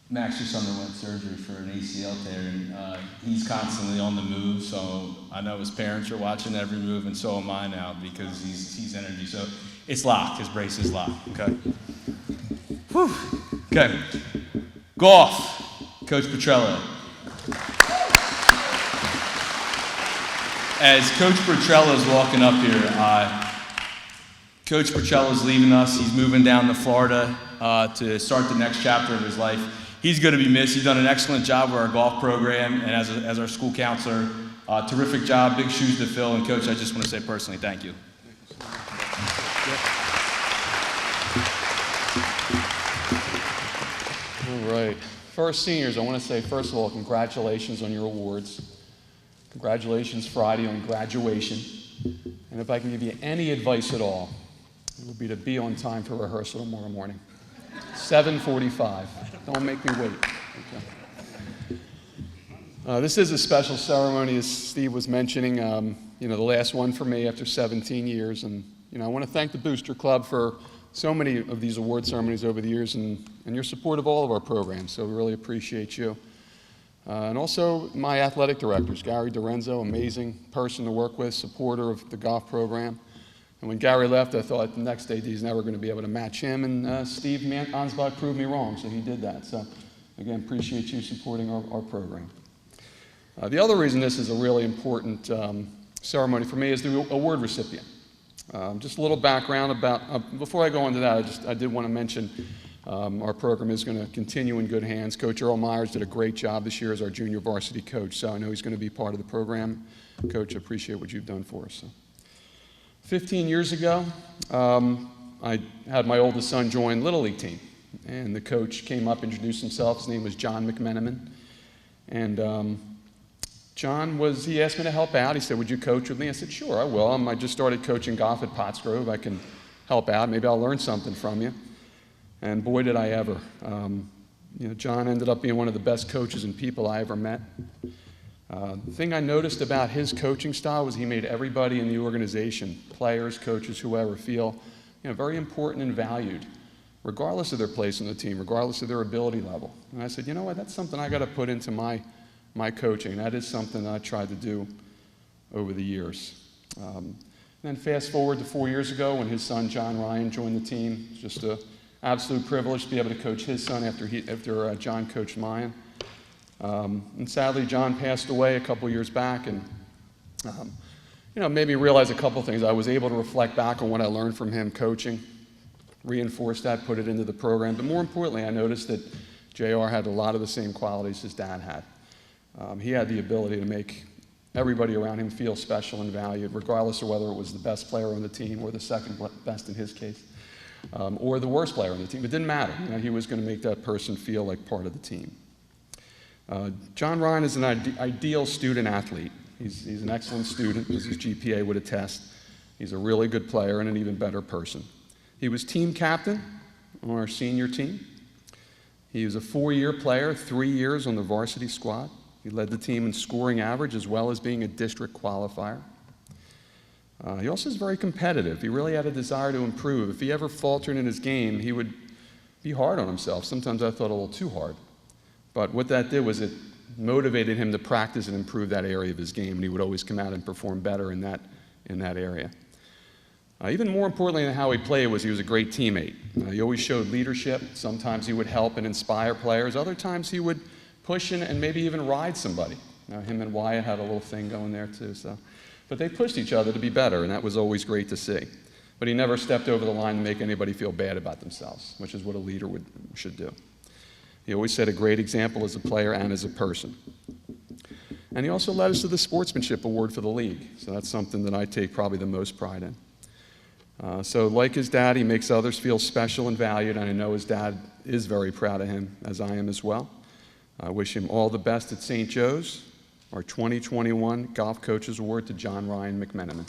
Max just underwent surgery for an ACL tear, and he's constantly on the move, so I know his parents are watching every move, and so am I now, because he's energy. So it's locked. His brace is locked, okay? Whew. Okay. Golf. Coach Petrello. As Coach Petrello is walking up here, Coach Petrello is leaving us. He's moving down to Florida to start the next chapter of his life. He's going to be missed. He's done an excellent job with our golf program, and as our school counselor, terrific job, big shoes to fill. And Coach, I just want to say personally, thank you. All right. First, seniors, I want to say, first of all, congratulations on your awards. Congratulations Friday on graduation. And if I can give you any advice at all, it would be to be on time for rehearsal tomorrow morning. 7:45. Don't make me wait. Okay. This is a special ceremony, as Steve was mentioning. The last one for me after 17 years. And I want to thank the Booster Club for so many of these award ceremonies over the years and your support of all of our programs. So we really appreciate you. And also my athletic directors, Gary DiRenzo, amazing person to work with, supporter of the golf program. And when Gary left, I thought the next AD is never going to be able to match him, and Steve Ansbach proved me wrong, so he did that. So, again, appreciate you supporting our program. The other reason this is a really important ceremony for me is the award recipient. Just a little background about, before I go into that, I did want to mention our program is going to continue in good hands. Coach Earl Myers did a great job this year as our junior varsity coach, so I know he's going to be part of the program. Coach, I appreciate what you've done for us. So. 15 years ago, I had my oldest son join Little League team, and the coach came up, introduced himself. His name was John McMenamin, and he asked me to help out. He said, "Would you coach with me?" I said, "Sure, I will. I just started coaching golf at Pottsgrove. I can help out. Maybe I'll learn something from you." And boy, did I ever. John ended up being one of the best coaches and people I ever met. The thing I noticed about his coaching style was he made everybody in the organization, players, coaches, whoever, feel very important and valued, regardless of their place on the team, regardless of their ability level. And I said, you know what, that's something I got to put into my coaching. That is something that I tried to do over the years. Then fast forward to 4 years ago when his son John Ryan joined the team. It's just an absolute privilege to be able to coach his son after John coached mine. And sadly, John passed away a couple years back, and made me realize a couple things. I was able to reflect back on what I learned from him coaching, reinforce that, put it into the program. But more importantly, I noticed that JR had a lot of the same qualities his dad had. He had the ability to make everybody around him feel special and valued, regardless of whether it was the best player on the team or the second best in his case, or the worst player on the team. It didn't matter. He was going to make that person feel like part of the team. John Ryan is an ideal student athlete. He's an excellent student, as his GPA would attest. He's a really good player and an even better person. He was team captain on our senior team. He was a 4-year player, 3 years on the varsity squad. He led the team in scoring average as well as being a district qualifier. He also is very competitive. He really had a desire to improve. If he ever faltered in his game, he would be hard on himself. Sometimes I thought a little too hard. But what that did was it motivated him to practice and improve that area of his game, and he would always come out and perform better in that area. Even more importantly than how he played was he was a great teammate. He always showed leadership. Sometimes he would help and inspire players. Other times he would push and maybe even ride somebody. Him and Wyatt had a little thing going there too. But they pushed each other to be better, and that was always great to see. But he never stepped over the line to make anybody feel bad about themselves, which is what a leader should do. He always set a great example as a player and as a person. And he also led us to the Sportsmanship Award for the league. So that's something that I take probably the most pride in. So like his dad, he makes others feel special and valued, and I know his dad is very proud of him, as I am as well. I wish him all the best at St. Joe's. Our 2021 Golf Coaches Award to John Ryan McMenamin.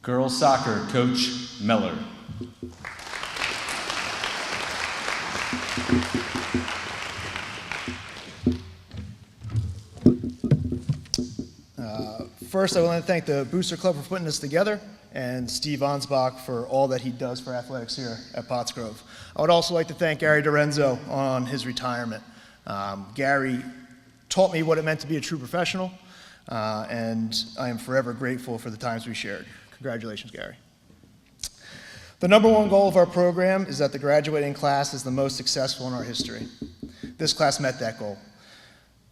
Girls soccer coach Miller. First, I want to thank the Booster Club for putting this together, and Steve Ansbach for all that he does for athletics here at Pottsgrove. I would also like to thank Gary DiRenzo on his retirement. Gary taught me what it meant to be a true professional, and I am forever grateful for the times we shared. Congratulations, Gary. The number one goal of our program is that the graduating class is the most successful in our history. This class met that goal.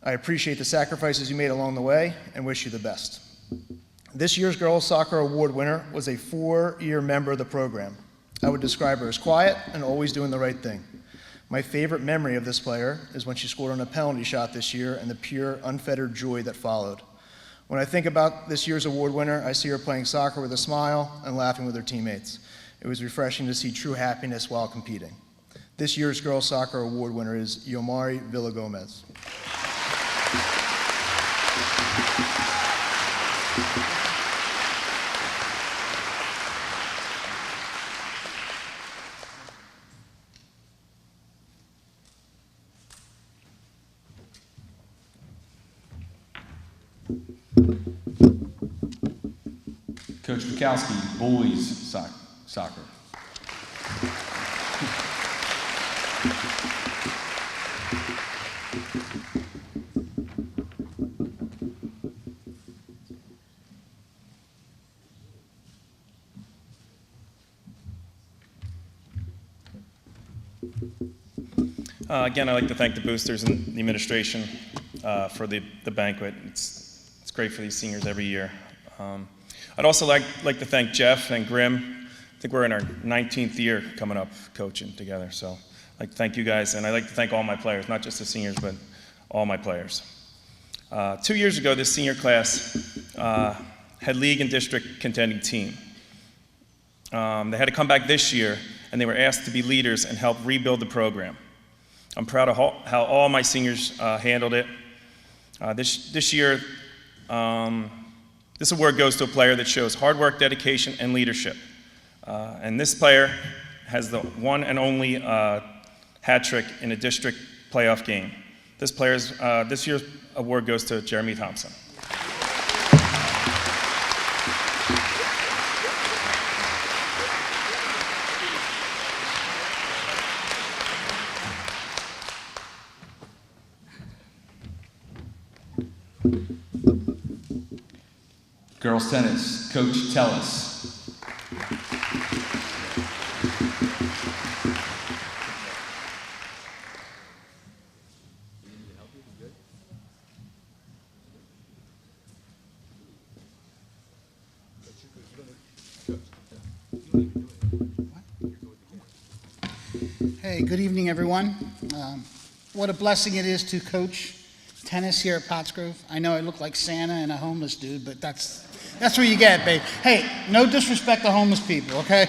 I appreciate the sacrifices you made along the way and wish you the best. This year's Girls Soccer Award winner was a 4-year member of the program. I would describe her as quiet and always doing the right thing. My favorite memory of this player is when she scored on a penalty shot this year and the pure, unfettered joy that followed. When I think about this year's award winner, I see her playing soccer with a smile and laughing with her teammates. It was refreshing to see true happiness while competing. This year's Girls Soccer Award winner is Yomari Villagomez. Coach Bukowski, boys soccer. Again, I'd like to thank the boosters and the administration for the banquet. It's great for these seniors every year. I'd also like to thank Jeff and Grim. I think we're in our 19th year coming up coaching together. So I'd like to thank you guys, and I'd like to thank all my players, not just the seniors, but all my players. 2 years ago, this senior class had league and district contending team. They had to come back this year, and they were asked to be leaders and help rebuild the program. I'm proud of how all my seniors handled it. This year, this award goes to a player that shows hard work, dedication, and leadership. And this player has the one and only hat trick in a district playoff game. This year's award goes to Jeremy Thompson. Girls tennis, Coach Tellis. Hey, good evening, everyone. What a blessing it is to coach tennis here at Pottsgrove. I know I look like Santa and a homeless dude, but that's what you get, babe. Hey, no disrespect to homeless people, okay?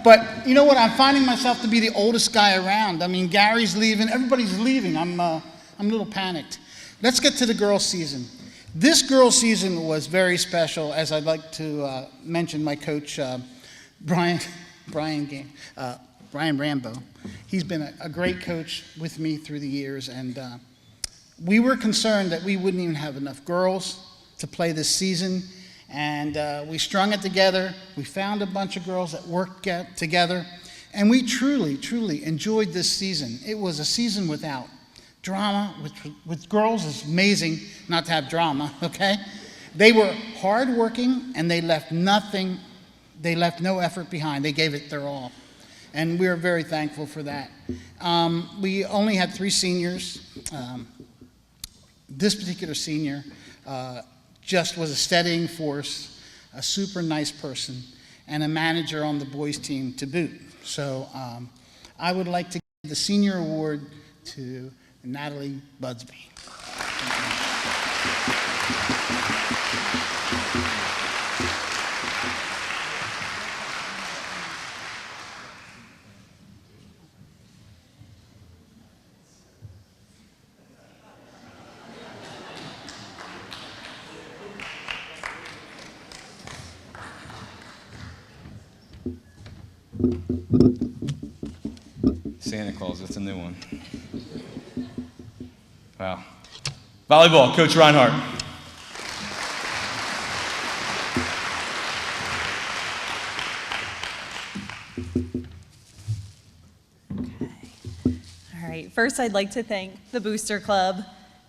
But you know what? I'm finding myself to be the oldest guy around. I mean, Gary's leaving, everybody's leaving. I'm a little panicked. Let's get to the girls' season. This girls' season was very special, as I'd like to mention my coach, Brian Rambo. He's been a great coach with me through the years, and we were concerned that we wouldn't even have enough girls to play this season, and we strung it together. We found a bunch of girls that worked together, and we truly, truly enjoyed this season. It was a season without drama. With girls, it's amazing not to have drama, okay? They were hardworking, and they left no effort behind. They gave it their all. And we are very thankful for that. We only had 3 seniors. This particular senior just was a steadying force, a super nice person, and a manager on the boys' team to boot. So I would like to give the senior award to Natalie Budsby. Santa Claus, that's a new one. Wow. Volleyball, Coach Reinhardt. All right, first I'd like to thank the Booster Club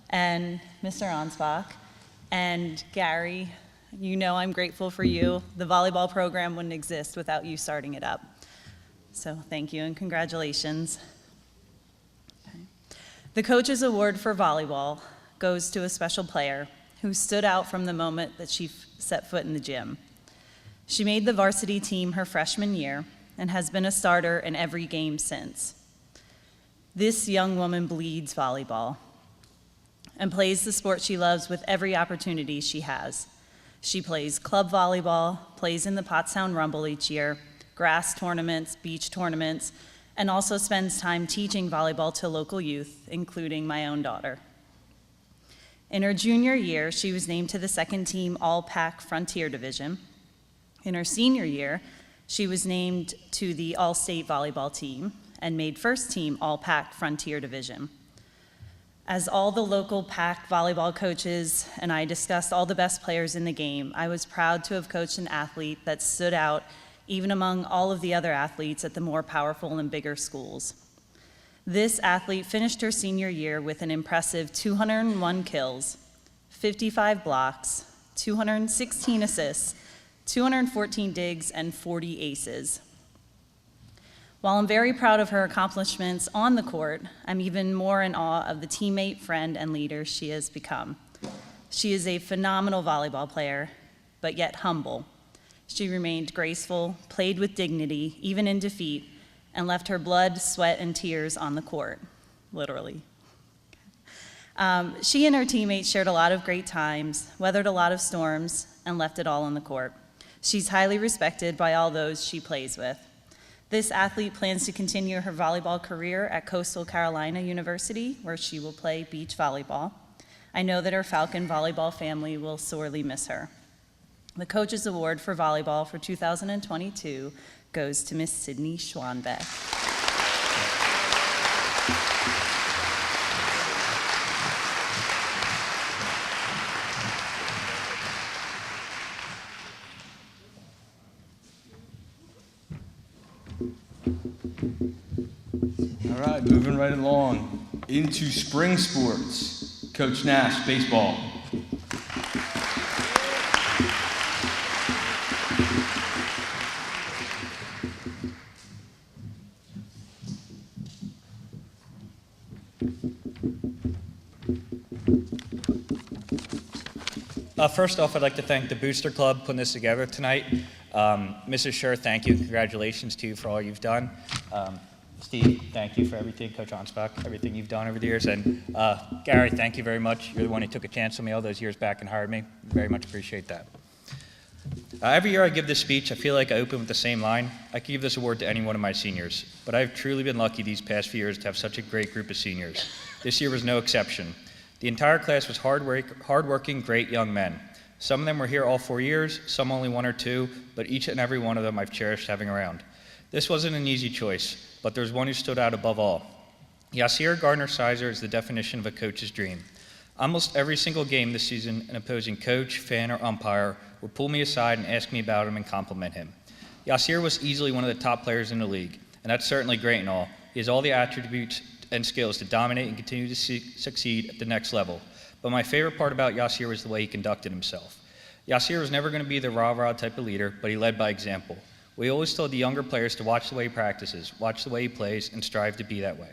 and Mr. Ansbach and Gary. You know I'm grateful for you. The volleyball program wouldn't exist without you starting it up. So thank you and congratulations. Okay. The Coach's Award for Volleyball goes to a special player who stood out from the moment that she set foot in the gym. She made the varsity team her freshman year and has been a starter in every game since. This young woman bleeds volleyball and plays the sport she loves with every opportunity she has. She plays club volleyball, plays in the Pottstown Rumble each year, grass tournaments, beach tournaments, and also spends time teaching volleyball to local youth, including my own daughter. In her junior year, she was named to the second team All-Pac Frontier Division. In her senior year, she was named to the All-State Volleyball team and made first team All-Pac Frontier Division. As all the local PAC volleyball coaches and I discussed all the best players in the game, I was proud to have coached an athlete that stood out even among all of the other athletes at the more powerful and bigger schools. This athlete finished her senior year with an impressive 201 kills, 55 blocks, 216 assists, 214 digs, and 40 aces. While I'm very proud of her accomplishments on the court, I'm even more in awe of the teammate, friend, and leader she has become. She is a phenomenal volleyball player, but yet humble. She remained graceful, played with dignity, even in defeat, and left her blood, sweat, and tears on the court, literally. She and her teammates shared a lot of great times, weathered a lot of storms, and left it all on the court. She's highly respected by all those she plays with. This athlete plans to continue her volleyball career at Coastal Carolina University, where she will play beach volleyball. I know that her Falcon volleyball family will sorely miss her. The Coach's Award for Volleyball for 2022 goes to Miss Sydney Schwanbeck. All right, moving right along into spring sports. Coach Nash, baseball. First off, I'd like to thank the Booster Club putting this together tonight. Mrs. Scher, thank you. Congratulations to you for all you've done. Steve, thank you for everything. Coach Ansbach, everything you've done over the years. And Gary, thank you very much. You're the one who took a chance on me all those years back and hired me. Very much appreciate that. Every year I give this speech, I feel like I open with the same line. I could give this award to any one of my seniors, but I've truly been lucky these past few years to have such a great group of seniors. This year was no exception. The entire class was hardworking, great young men. Some of them were here all 4 years, some only 1 or 2, but each and every one of them I've cherished having around. This wasn't an easy choice, but there's one who stood out above all. Yasir Gardner-Sizer is the definition of a coach's dream. Almost every single game this season, an opposing coach, fan, or umpire would pull me aside and ask me about him and compliment him. Yasir was easily one of the top players in the league, and that's certainly great and all. He has all the attributes and skills to dominate and continue to succeed at the next level. But my favorite part about Yasir was the way he conducted himself. Yasir was never going to be the rah-rah type of leader, but he led by example. We always told the younger players to watch the way he practices, watch the way he plays, and strive to be that way.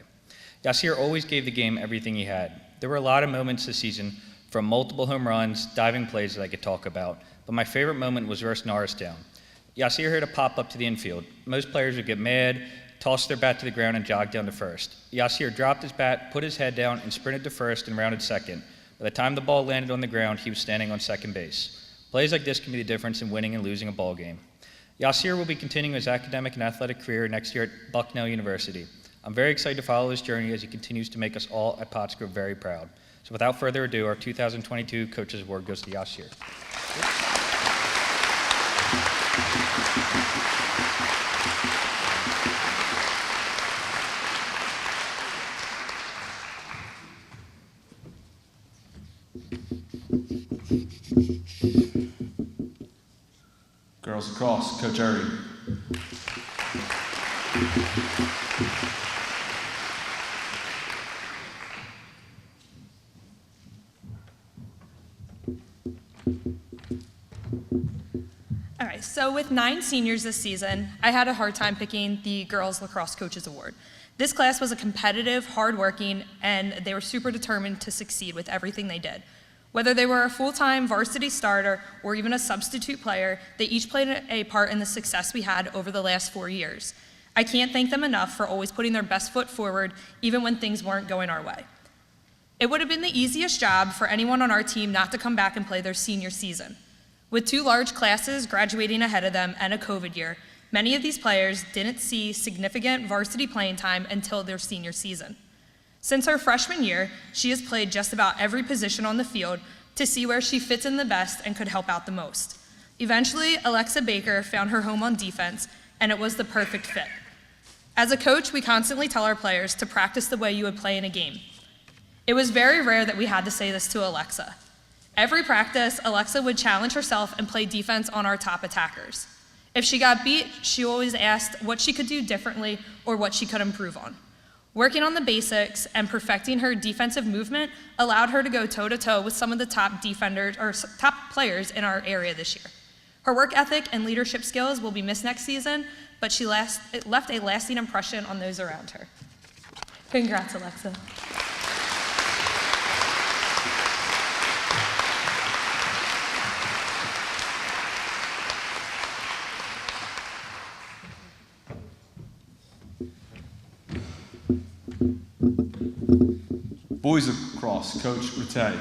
Yasir always gave the game everything he had. There were a lot of moments this season, from multiple home runs, diving plays that I could talk about, but my favorite moment was versus Norristown. Yasir hit a pop-up to the infield. Most players would get mad, tossed their bat to the ground, and jogged down to first. Yasir dropped his bat, put his head down, and sprinted to first and rounded second. By the time the ball landed on the ground, he was standing on second base. Plays like this can be the difference in winning and losing a ball game. Yasir will be continuing his academic and athletic career next year at Bucknell University. I'm very excited to follow his journey as he continues to make us all at Pottsgrove very proud. So without further ado, our 2022 Coaches Award goes to Yasir. Girls Lacrosse, Coach Uri. All right, so with 9 seniors this season, I had a hard time picking the Girls Lacrosse Coaches Award. This class was a competitive, hardworking, and they were super determined to succeed with everything they did. Whether they were a full-time varsity starter or even a substitute player, they each played a part in the success we had over the last 4 years. I can't thank them enough for always putting their best foot forward, even when things weren't going our way. It would have been the easiest job for anyone on our team not to come back and play their senior season. With 2 large classes graduating ahead of them and a COVID year, many of these players didn't see significant varsity playing time until their senior season. Since her freshman year, she has played just about every position on the field to see where she fits in the best and could help out the most. Eventually, Alexa Baker found her home on defense, and it was the perfect fit. As a coach, we constantly tell our players to practice the way you would play in a game. It was very rare that we had to say this to Alexa. Every practice, Alexa would challenge herself and play defense on our top attackers. If she got beat, she always asked what she could do differently or what she could improve on. Working on the basics and perfecting her defensive movement allowed her to go toe-to-toe with some of the top defenders or top players in our area this year. Her work ethic and leadership skills will be missed next season, but she left a lasting impression on those around her. Congrats, Alexa. Boys Lacrosse, Coach Rattay.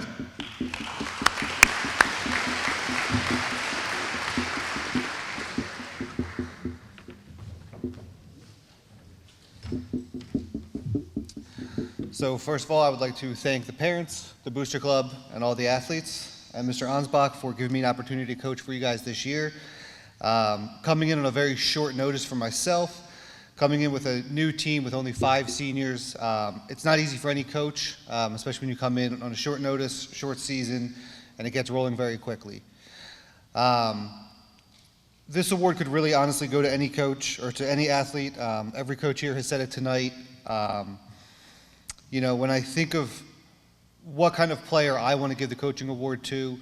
So first of all, I would like to thank the parents, the Booster Club, and all the athletes, and Mr. Ansbach for giving me an opportunity to coach for you guys this year. Coming in on a very short notice for myself, coming in with a new team with only 5 seniors, it's not easy for any coach, especially when you come in on a short notice, short season, and it gets rolling very quickly. This award could really honestly go to any coach or to any athlete. Every coach here has said it tonight. You know, when I think of what kind of player I want to give the coaching award to,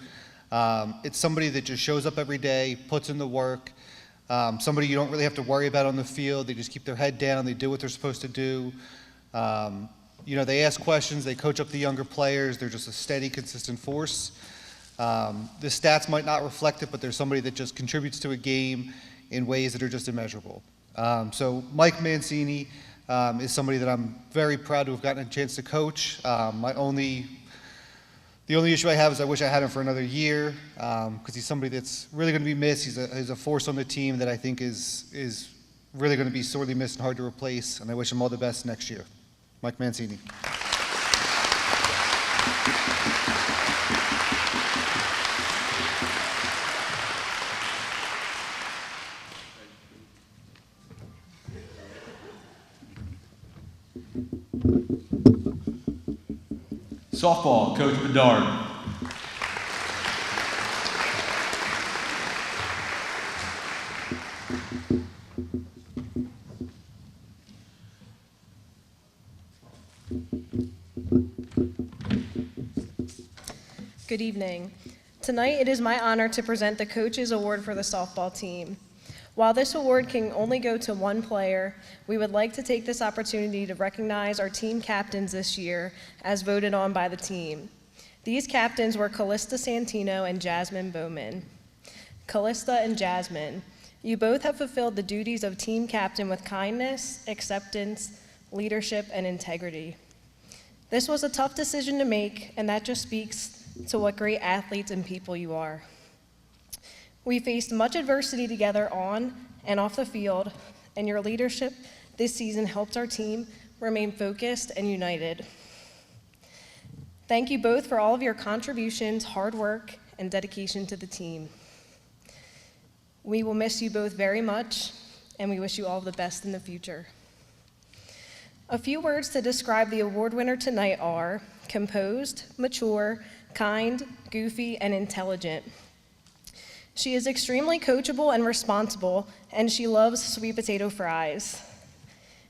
it's somebody that just shows up every day, puts in the work, somebody you don't really have to worry about on the field. They just keep their head down, they do what they're supposed to do. You know, they ask questions, they coach up the younger players, they're just a steady, consistent force. The stats might not reflect it, but there's somebody that just contributes to a game in ways that are just immeasurable. So Mike Mancini is somebody that I'm very proud to have gotten a chance to coach. The only issue I have is I wish I had him for another year, because he's somebody that's really going to be missed. He's a force on the team that I think is really going to be sorely missed and hard to replace, and I wish him all the best next year. Mike Mancini. Softball, Coach Bedard. Good evening. Tonight it is my honor to present the Coaches Award for the softball team. While this award can only go to one player, we would like to take this opportunity to recognize our team captains this year as voted on by the team. These captains were Callista Santino and Jasmine Bowman. Callista and Jasmine, you both have fulfilled the duties of team captain with kindness, acceptance, leadership, and integrity. This was a tough decision to make, and that just speaks to what great athletes and people you are. We faced much adversity together on and off the field, and your leadership this season helped our team remain focused and united. Thank you both for all of your contributions, hard work, and dedication to the team. We will miss you both very much, and we wish you all the best in the future. A few words to describe the award winner tonight are composed, mature, kind, goofy, and intelligent. She is extremely coachable and responsible, and she loves sweet potato fries.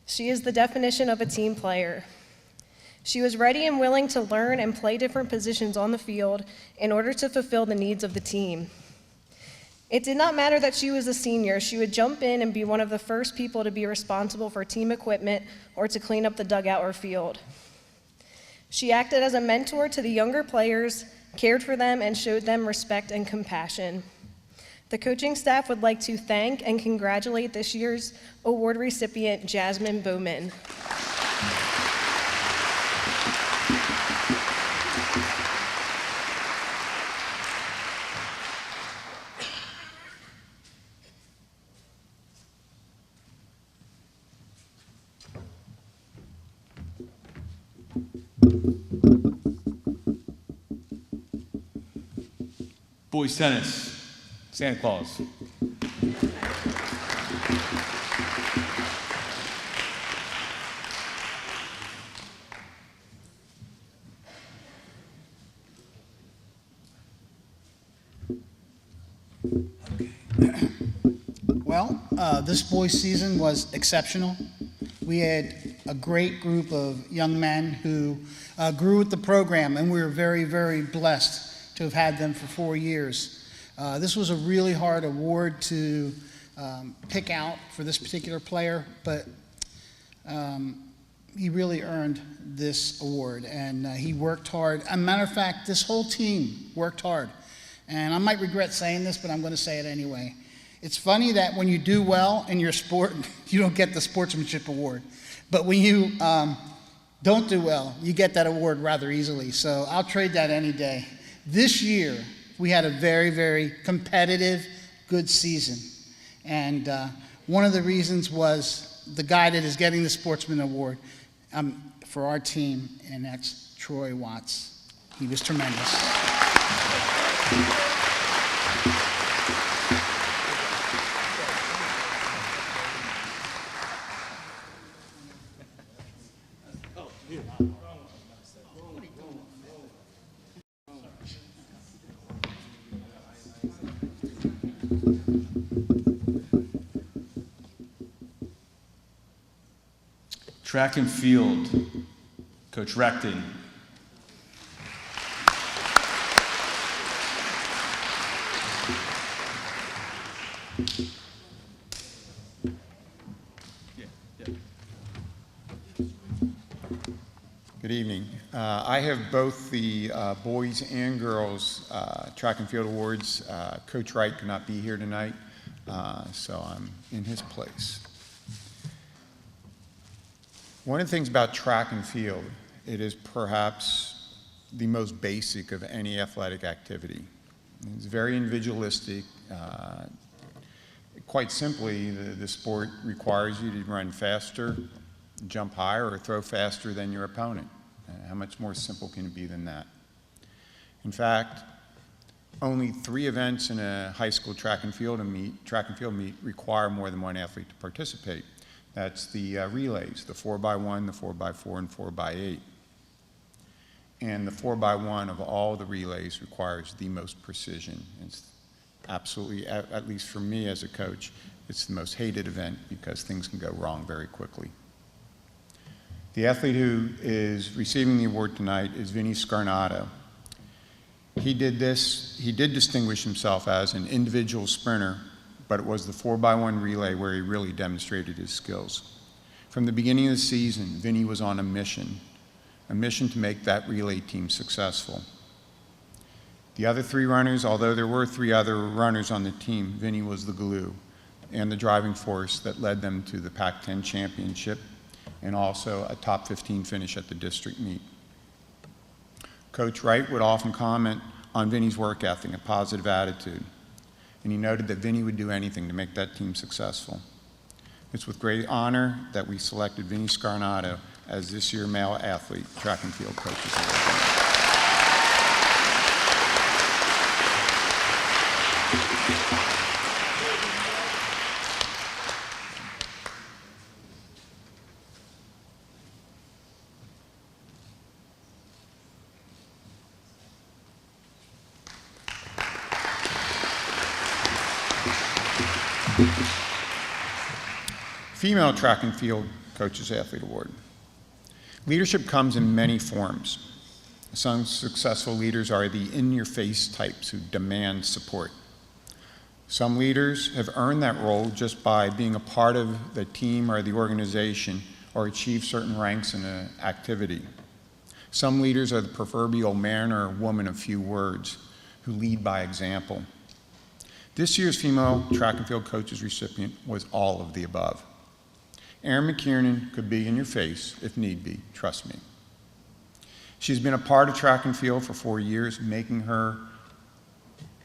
She is the definition of a team player. She was ready and willing to learn and play different positions on the field in order to fulfill the needs of the team. It did not matter that she was a senior. She would jump in and be one of the first people to be responsible for team equipment or to clean up the dugout or field. She acted as a mentor to the younger players, cared for them, and showed them respect and compassion. The coaching staff would like to thank and congratulate this year's award recipient, Jasmine Bowman. Boys tennis, Santa Claus. Well, this boys' season was exceptional. We had a great group of young men who grew with the program, and we were very, very blessed to have had them for 4 years. This was a really hard award to pick out for this particular player, but he really earned this award, and he worked hard. As a matter of fact, this whole team worked hard. And I might regret saying this, but I'm going to say it anyway. It's funny that when you do well in your sport, you don't get the sportsmanship award. But when you don't do well, you get that award rather easily. So I'll trade that any day. This year, we had a very, very competitive, good season. And one of the reasons was the guy that is getting the Sportsman Award for our team, and that's Troy Watts. He was tremendous. Track and field, Coach Recton. Good evening. I have both the boys and girls track and field awards. Coach Wright could not be here tonight, so I'm in his place. One of the things about track and field, it is perhaps the most basic of any athletic activity. It's very individualistic. Quite simply, the sport requires you to run faster, jump higher, or throw faster than your opponent. How much more simple can it be than that? In fact, only 3 events in a high school track and field meet require more than one athlete to participate. That's the relays, the 4x1, the 4x4, and 4x8. And the 4x1 of all the relays requires the most precision. It's absolutely, at least for me as a coach, it's the most hated event because things can go wrong very quickly. The athlete who is receiving the award tonight is Vinny Scarnato. He did distinguish himself as an individual sprinter, but it was the 4x1 relay where he really demonstrated his skills. From the beginning of the season, Vinny was on a mission to make that relay team successful. The other 3 runners, although there were 3 other runners on the team, Vinny was the glue and the driving force that led them to the Pac-10 championship and also a top 15 finish at the district meet. Coach Wright would often comment on Vinny's work ethic and positive attitude, and he noted that Vinny would do anything to make that team successful. It's with great honor that we selected Vinny Scarnato as this year's male athlete track and field coaches award. Female Track and Field Coaches Athlete Award. Leadership comes in many forms. Some successful leaders are the in-your-face types who demand support. Some leaders have earned that role just by being a part of the team or the organization or achieve certain ranks in an activity. Some leaders are the proverbial man or woman of few words who lead by example. This year's Female Track and Field Coaches recipient was all of the above. Erin McKiernan could be in your face if need be, trust me. She's been a part of track and field for 4 years, making her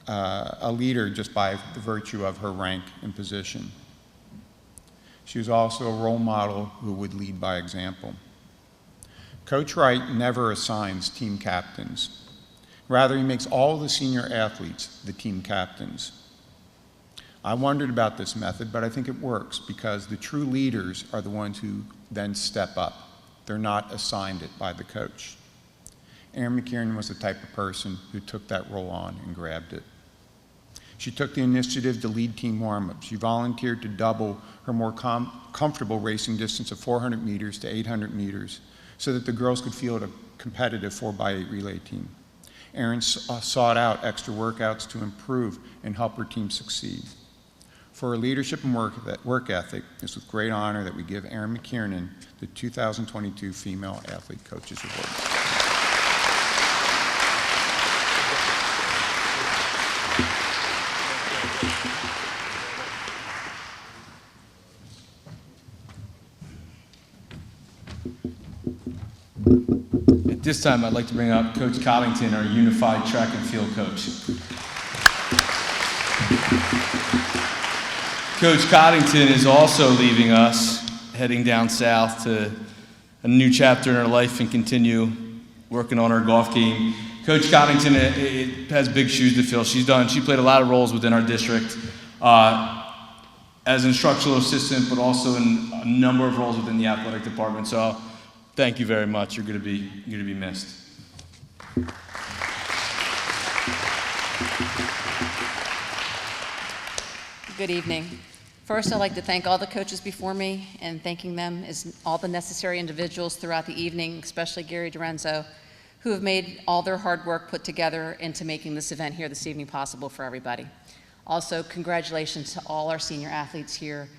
a leader just by the virtue of her rank and position. She was also a role model who would lead by example. Coach Wright never assigns team captains. Rather, he makes all the senior athletes the team captains. I wondered about this method, but I think it works because the true leaders are the ones who then step up. They're not assigned it by the coach. Erin McKiernan was the type of person who took that role on and grabbed it. She took the initiative to lead team warm-ups. She volunteered to double her more comfortable racing distance of 400 meters to 800 meters so that the girls could field a competitive 4x8 relay team. Erin sought out extra workouts to improve and help her team succeed. For her leadership and work ethic, it's with great honor that we give Erin McKiernan the 2022 Female Athlete Coaches Award. At this time, I'd like to bring up Coach Coddington, our unified track and field coach. Coach Coddington is also leaving us, heading down south to a new chapter in her life and continue working on her golf game. Coach Coddington has big shoes to fill. She played a lot of roles within our district as an instructional assistant, but also in a number of roles within the athletic department. So thank you very much. You're going to be missed. Good evening. First, I'd like to thank all the coaches before me, and thanking them is all the necessary individuals throughout the evening, especially Gary Dorenzo, who have made all their hard work put together into making this event here this evening possible for everybody. Also, congratulations to all our senior athletes here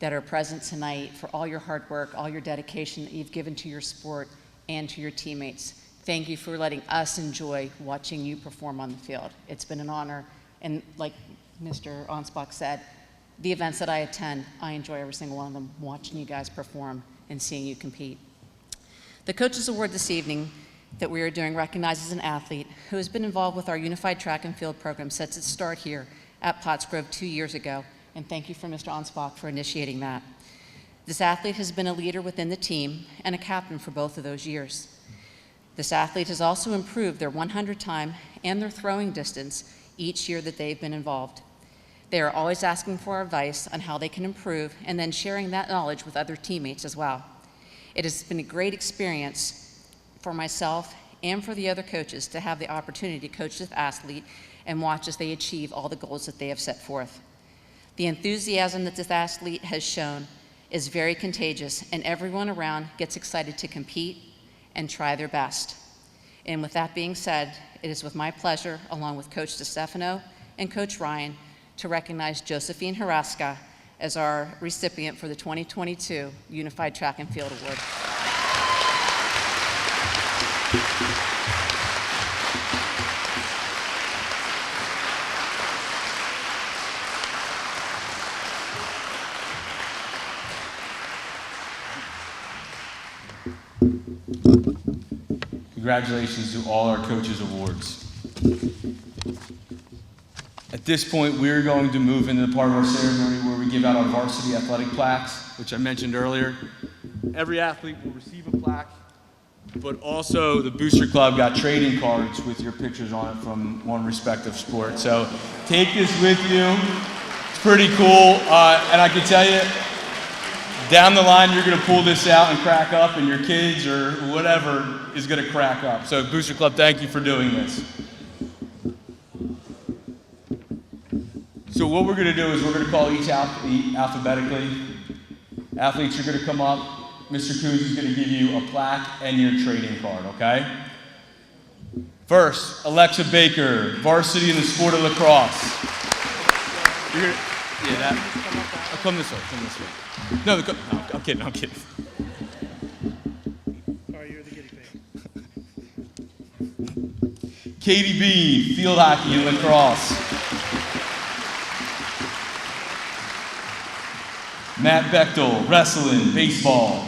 that are present tonight for all your hard work, all your dedication that you've given to your sport and to your teammates. Thank you for letting us enjoy watching you perform on the field. It's been an honor, and like Mr. Ansbach said, the events that I attend, I enjoy every single one of them, watching you guys perform and seeing you compete. The Coaches Award this evening that we are doing recognizes an athlete who has been involved with our unified track and field program since its start here at Pottsgrove 2 years ago, and thank you for Mr. Ansbach for initiating that. This athlete has been a leader within the team and a captain for both of those years. This athlete has also improved their 100 time and their throwing distance each year that they've been involved. They are always asking for advice on how they can improve and then sharing that knowledge with other teammates as well. It has been a great experience for myself and for the other coaches to have the opportunity to coach this athlete and watch as they achieve all the goals that they have set forth. The enthusiasm that this athlete has shown is very contagious, and everyone around gets excited to compete and try their best. And with that being said, it is with my pleasure, along with Coach DeStefano and Coach Ryan, to recognize Josephine Haraska as our recipient for the 2022 Unified Track and Field Award. Congratulations to all our Coaches Awards. At this point, we're going to move into the part of our ceremony where we give out our varsity athletic plaques, which I mentioned earlier. Every athlete will receive a plaque, but also the Booster Club got trading cards with your pictures on it from one respective sport. So take this with you. It's pretty cool, and I can tell you, down the line, you're going to pull this out and crack up, and your kids or whatever is going to crack up. So Booster Club, thank you for doing this. So what we're going to do is we're going to call each athlete alphabetically. Athletes are going to come up. Mr. Coons is going to give you a plaque and your trading card, okay? First, Alexa Baker, varsity in the sport of lacrosse. You're gonna, yeah, that. Oh, come this way, come this way. No, no, I'm kidding, I'm kidding. Sorry, you're the guinea pig. Katie Bean, field hockey and lacrosse. Matt Bechtel, wrestling, baseball.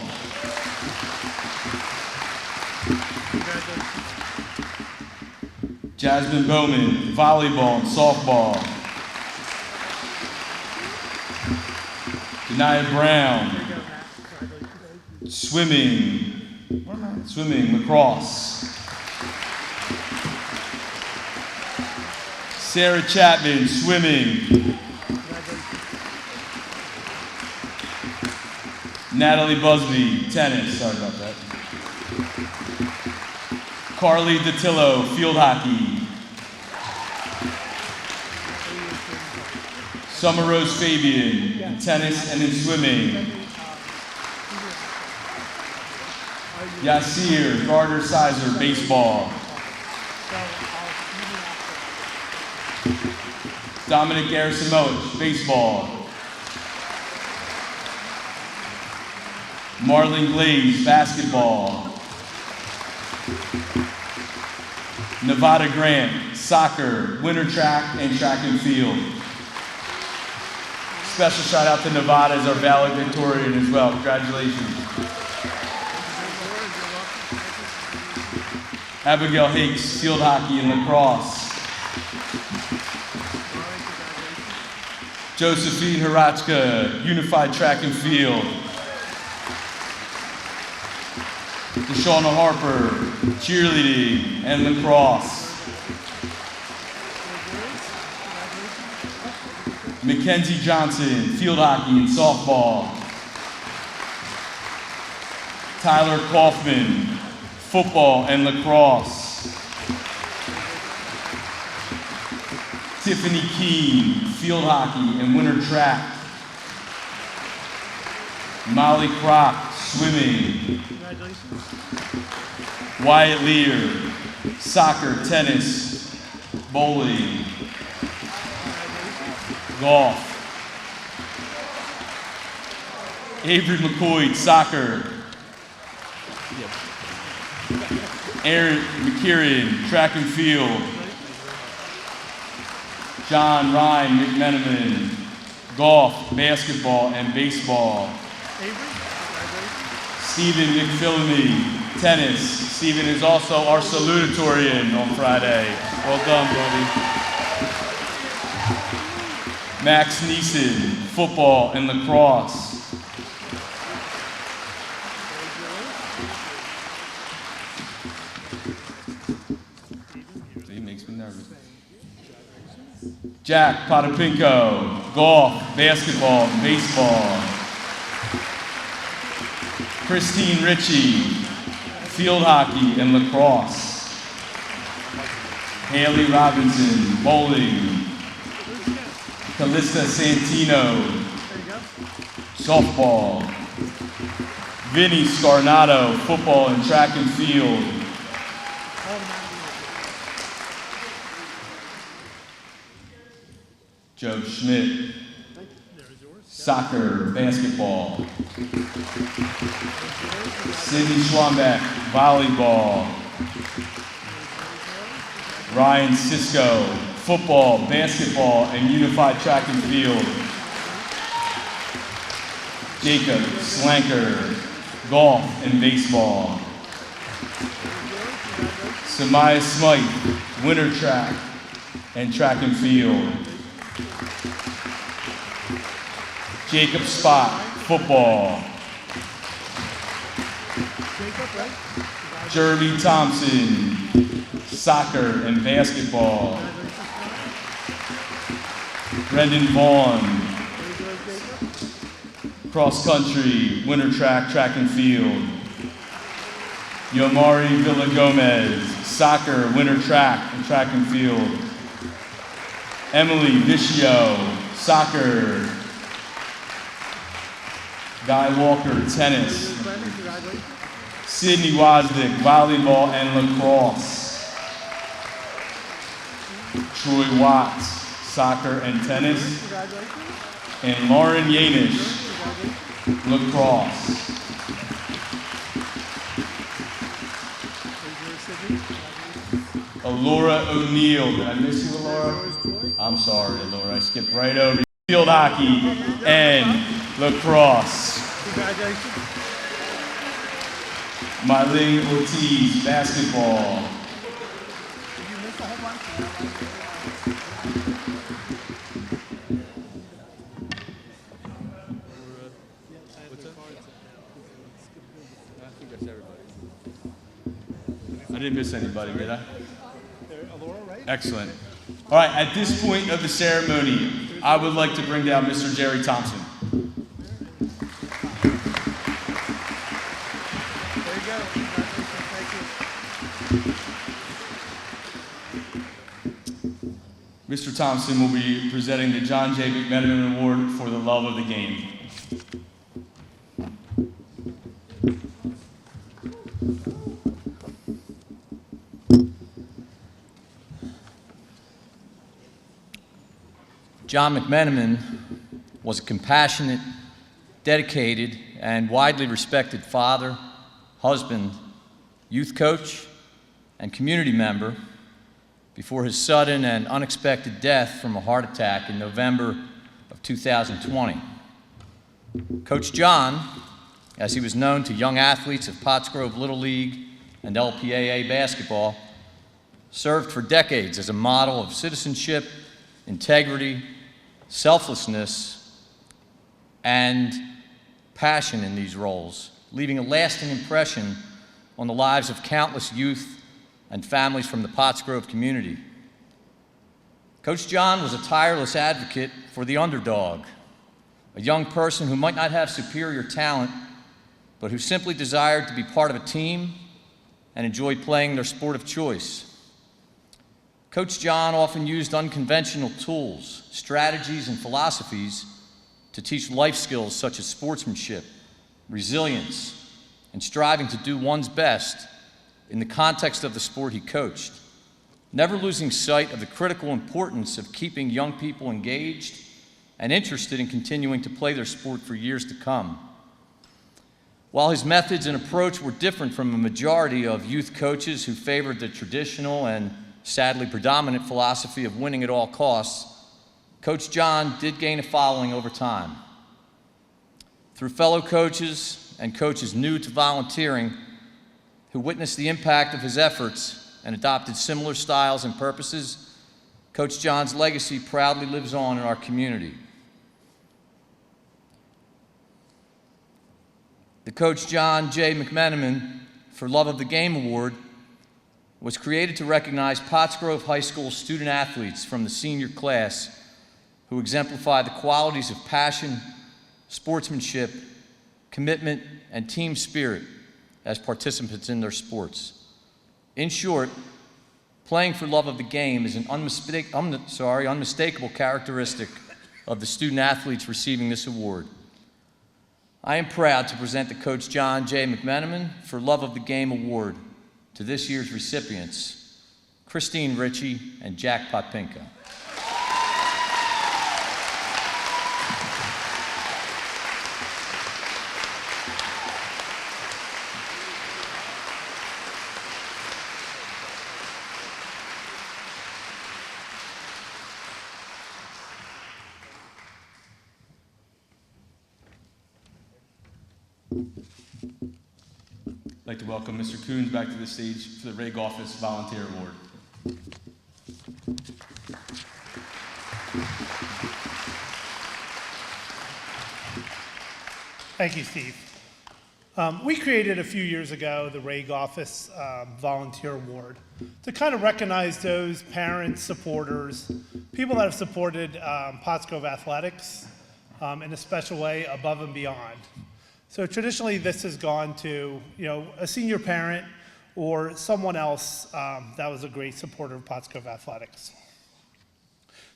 Jasmine Bowman, volleyball and softball. Denaya Brown, swimming, lacrosse. Sarah Chapman, swimming. Natalie Busby, tennis, sorry about that. Carly Datillo, field hockey. Summer Rose Fabian, in tennis and in swimming. Yasir Gardner Sizer, baseball. Dominic Gerasimowicz, baseball. Marlon Glaze, basketball. Nevada Grant, soccer, winter track, and track and field. Special shout out to Nevada as our valedictorian as well. Congratulations. Abigail Hakes, field hockey and lacrosse. Josephine Harachka, unified track and field. Deshauna Harper, cheerleading and lacrosse. Mackenzie Johnson, field hockey and softball. Tyler Kaufman, football and lacrosse. Tiffany Keene, field hockey and winter track. Molly Kropp, swimming. Wyatt Lear, soccer, tennis, bowling, golf. Avery McCoy, soccer. Aaron McKieran, track and field. John Ryan McMenamin, golf, basketball, and baseball. Stephen McPhillamy, tennis. Stephen is also our salutatorian on Friday. Well done, buddy. Max Neeson, football and lacrosse. He makes me nervous. Jack Potapinko, golf, basketball, and baseball. Christine Ritchie, field hockey and lacrosse. Haley Robinson, bowling. Callista Santino, softball. Vinny Scarnato, football and track and field. Joe Schmidt, soccer, basketball. Cindy Schwambeck, volleyball. Ryan Cisco, football, basketball, and unified track and field. Jacob Slanker, golf and baseball. Samaya Smythe, winter track and track and field. Jacob Spot, football. Jeremy Thompson, soccer and basketball. Brendan Vaughn, cross country, winter track, track and field. Yomari Villagomez, soccer, winter track and track and field. Emily Vicio, soccer. Guy Walker, tennis. Sydney Wozniak, volleyball and lacrosse. Troy Watts, soccer and tennis. And Lauren Yanish, lacrosse. Alora O'Neill, did I miss you, Alora? I'm sorry, Alora, I skipped right over you. Field hockey and lacrosse. Congratulations. Mylene Ortiz, basketball. I didn't miss anybody, did I? Excellent. All right, at this point of the ceremony, I would like to bring down Mr. Jerry Thompson. Mr. Thompson will be presenting the John J. McMenamin Award for the love of the game. John McMenamin was a compassionate, dedicated, and widely respected father, husband, youth coach, and community member before his sudden and unexpected death from a heart attack in November of 2020. Coach John, as he was known to young athletes of Pottsgrove Little League and LPAA basketball, served for decades as a model of citizenship, integrity, selflessness, and passion in these roles, leaving a lasting impression on the lives of countless youth and families from the Pottsgrove community. Coach John was a tireless advocate for the underdog, a young person who might not have superior talent, but who simply desired to be part of a team and enjoyed playing their sport of choice. Coach John often used unconventional tools, strategies, and philosophies to teach life skills such as sportsmanship, resilience, and striving to do one's best in the context of the sport he coached, never losing sight of the critical importance of keeping young people engaged and interested in continuing to play their sport for years to come. While his methods and approach were different from a majority of youth coaches who favored the traditional and sadly predominant philosophy of winning at all costs, Coach John did gain a following over time. Through fellow coaches and coaches new to volunteering who witnessed the impact of his efforts and adopted similar styles and purposes, Coach John's legacy proudly lives on in our community. The Coach John J. McMenamin for Love of the Game Award was created to recognize Pottsgrove High School student athletes from the senior class who exemplify the qualities of passion, sportsmanship, commitment, and team spirit as participants in their sports. In short, playing for love of the game is an unmistakable characteristic of the student athletes receiving this award. I am proud to present the Coach John J. McMenamin for Love of the Game Award to this year's recipients, Christine Ritchie and Jack Potpinka. I'd like to welcome Mr. Coons back to the stage for the Ray Goffis Volunteer Award. Thank you, Steve. We created a few years ago the Ray Goffis Volunteer Award to kind of recognize those parents, supporters, people that have supported Pottsgrove athletics in a special way above and beyond. So traditionally, this has gone to a senior parent or someone else that was a great supporter of Pottsgrove athletics.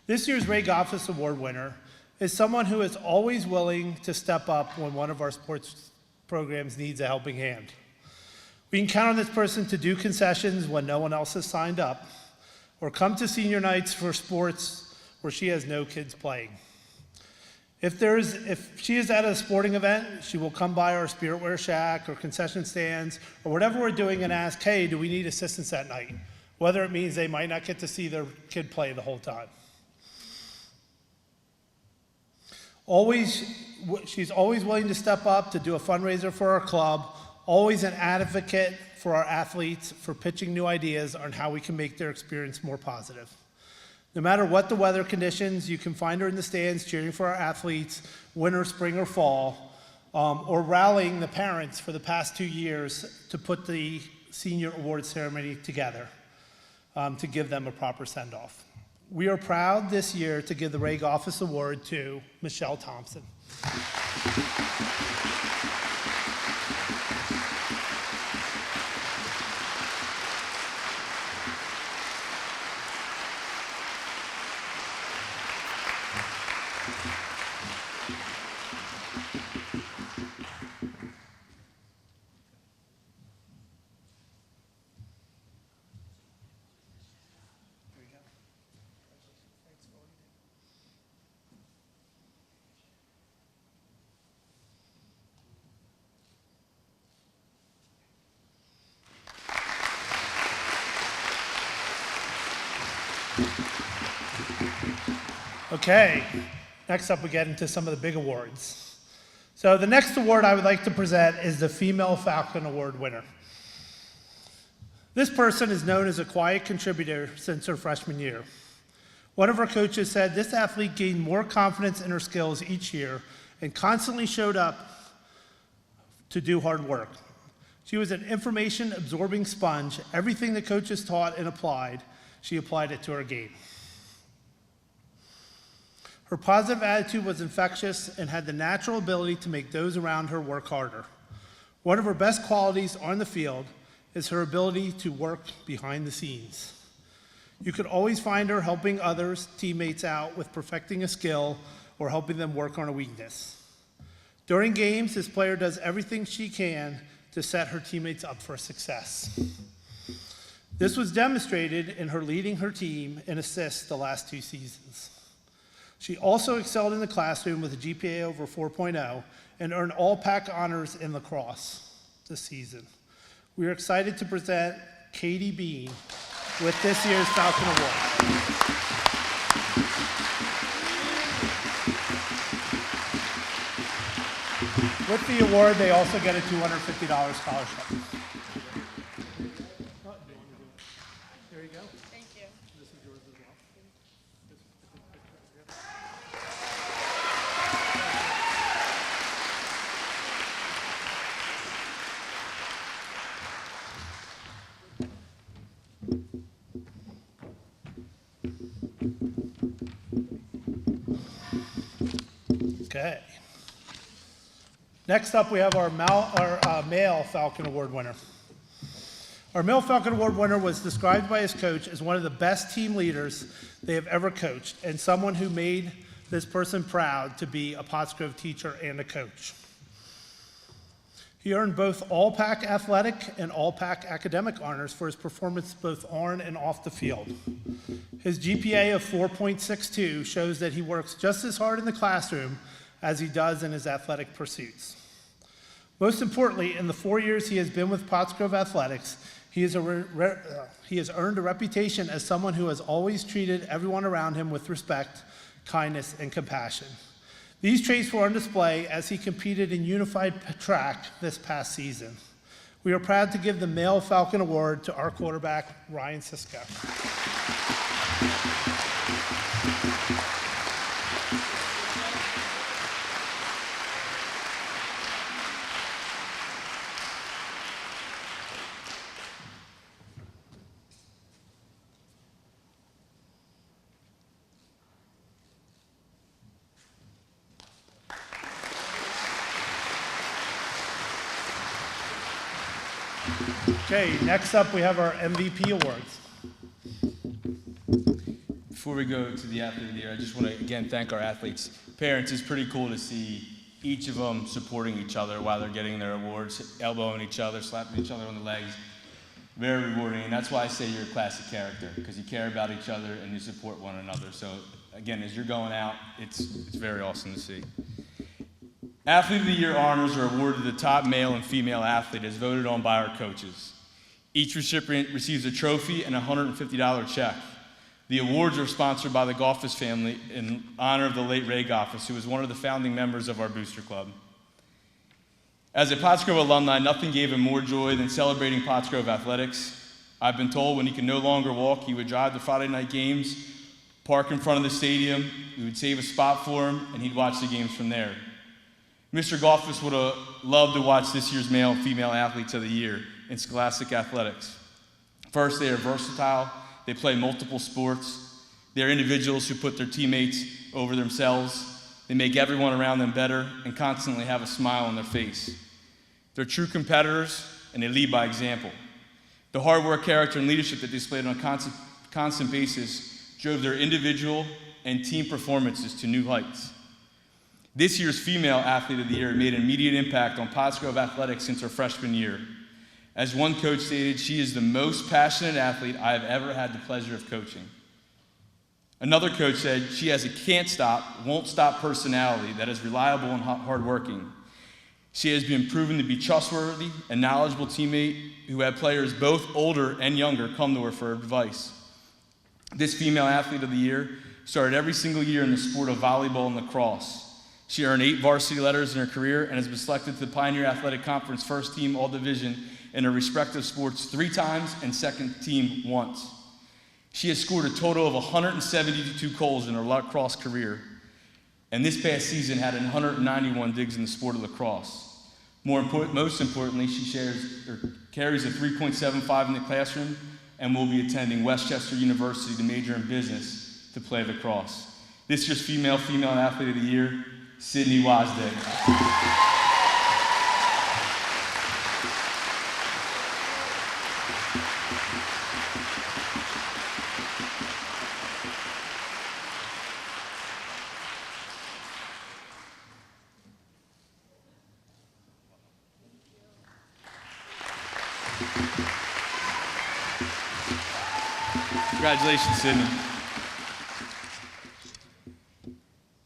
This year's Ray Goffis Award winner is someone who is always willing to step up when one of our sports programs needs a helping hand. We can count on this person to do concessions when no one else has signed up, or come to senior nights for sports where she has no kids playing. If she is at a sporting event, she will come by our Spirit Wear Shack or concession stands or whatever we're doing and ask, hey, do we need assistance that night? Whether it means they might not get to see their kid play the whole time. She's always willing to step up to do a fundraiser for our club, always an advocate for our athletes for pitching new ideas on how we can make their experience more positive. No matter what the weather conditions, you can find her in the stands cheering for our athletes, winter, spring, or fall, or rallying the parents for the past 2 years to put the senior award ceremony together to give them a proper send-off. We are proud this year to give the Ray Goffis Award to Michelle Thompson. Okay, next up we get into some of the big awards. So the next award I would like to present is the Female Falcon Award winner. This person is known as a quiet contributor since her freshman year. One of our coaches said this athlete gained more confidence in her skills each year and constantly showed up to do hard work. She was an information-absorbing sponge. Everything the coaches taught and applied, she applied it to her game. Her positive attitude was infectious and had the natural ability to make those around her work harder. One of her best qualities on the field is her ability to work behind the scenes. You could always find her helping others, teammates out with perfecting a skill or helping them work on a weakness. During games, this player does everything she can to set her teammates up for success. This was demonstrated in her leading her team in assists the last 2 seasons. She also excelled in the classroom with a GPA over 4.0 and earned all-pack honors in lacrosse this season. We are excited to present Katie Bean with this year's Falcon Award. With the award, they also get a $250 scholarship. There you go. Thank you. This is yours as well. Okay. Next up, we have our male Falcon Award winner. Our male Falcon Award winner was described by his coach as one of the best team leaders they have ever coached and someone who made this person proud to be a Pottsgrove teacher and a coach. He earned both All-Pac Athletic and All-Pac Academic honors for his performance both on and off the field. His GPA of 4.62 shows that he works just as hard in the classroom as he does in his athletic pursuits. Most importantly, in the 4 years he has been with Pottsgrove Athletics, he has earned a reputation as someone who has always treated everyone around him with respect, kindness, and compassion. These traits were on display as he competed in unified track this past season. We are proud to give the Male Falcon Award to our quarterback, Ryan Sisko. Okay, next up we have our MVP awards. Before we go to the Athlete of the Year, I just want to again thank our athletes. Parents, it's pretty cool to see each of them supporting each other while they're getting their awards, elbowing each other, slapping each other on the legs. Very rewarding, and that's why I say you're a classic character, because you care about each other and you support one another. So again, as you're going out, it's very awesome to see. Athlete of the Year honors are awarded to the top male and female athlete as voted on by our coaches. Each recipient receives a trophy and a $150 check. The awards are sponsored by the Goffis family in honor of the late Ray Goffis, who was one of the founding members of our booster club. As a Pottsgrove alumni, nothing gave him more joy than celebrating Pottsgrove athletics. I've been told when he could no longer walk, he would drive to Friday night games, park in front of the stadium, we would save a spot for him, and he'd watch the games from there. Mr. Goffis would have loved to watch this year's male and female athletes of the year in scholastic athletics. First, they are versatile. They play multiple sports. They're individuals who put their teammates over themselves. They make everyone around them better and constantly have a smile on their face. They're true competitors, and they lead by example. The hard work, character, and leadership that they displayed on a constant basis drove their individual and team performances to new heights. This year's Female Athlete of the Year made an immediate impact on Pottsgrove athletics since her freshman year. As one coach stated, she is the most passionate athlete I have ever had the pleasure of coaching. Another coach said she has a can't stop, won't stop personality that is reliable and hardworking. She has been proven to be trustworthy and knowledgeable teammate who had players both older and younger come to her for advice. This Female Athlete of the Year started every single year in the sport of volleyball and lacrosse. She earned 8 varsity letters in her career and has been selected to the Pioneer Athletic Conference first team all division in her respective sports 3 times and second team once. She has scored a total of 172 goals in her lacrosse career, and this past season had 191 digs in the sport of lacrosse. Most importantly, she carries a 3.75 in the classroom and will be attending Westchester University to major in business to play lacrosse. This year's Female Athlete of the Year, Sydney Wasdick. Congratulations, Sydney.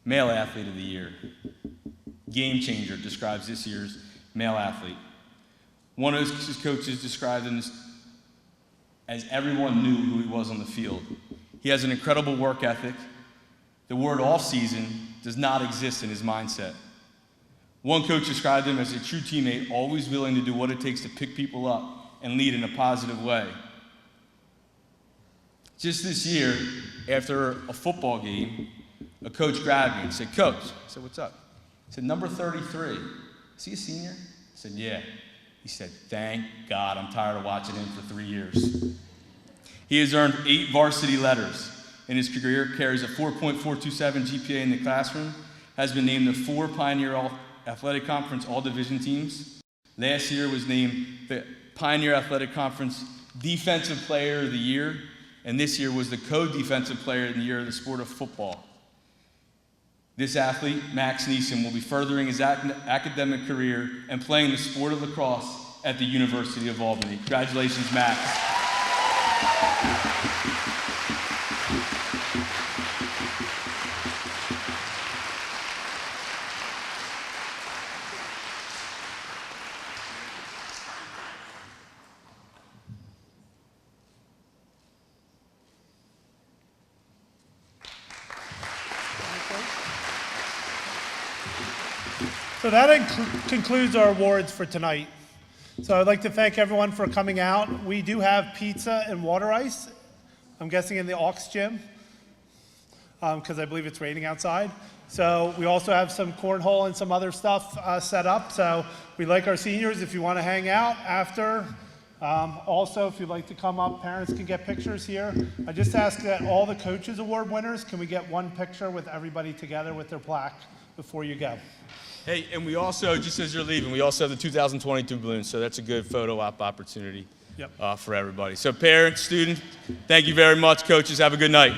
Male Athlete of the Year. Game Changer describes this year's male athlete. One of his coaches described him as everyone knew who he was on the field. He has an incredible work ethic. The word off-season does not exist in his mindset. One coach described him as a true teammate, always willing to do what it takes to pick people up and lead in a positive way. Just this year, after a football game, a coach grabbed me and said, "Coach," I said, "What's up?" He said, "Number 33, is he a senior?" I said, "Yeah." He said, "Thank God, I'm tired of watching him for 3 years." He has earned 8 varsity letters in his career, carries a 4.427 GPA in the classroom, has been named the 4 Pioneer Athletic Conference All-Division teams. Last year was named the Pioneer Athletic Conference Defensive Player of the Year, and this year was the Co-Defensive Player of the Year of the sport of football. This athlete, Max Neeson, will be furthering his academic career and playing the sport of lacrosse at the University of Albany. Congratulations, Max. So that concludes our awards for tonight. So I'd like to thank everyone for coming out. We do have pizza and water ice, I'm guessing in the Aux gym, because I believe it's raining outside. So we also have some cornhole and some other stuff set up. So we'd like our seniors, if you want to hang out after. Also, if you'd like to come up, parents can get pictures here. I just ask that all the coaches award winners, can we get one picture with everybody together with their plaque before you go? Hey, and we also, just as you're leaving, we also have the 2022 balloons, so that's a good photo op opportunity for everybody. So parents, students, thank you very much. Coaches, have a good night.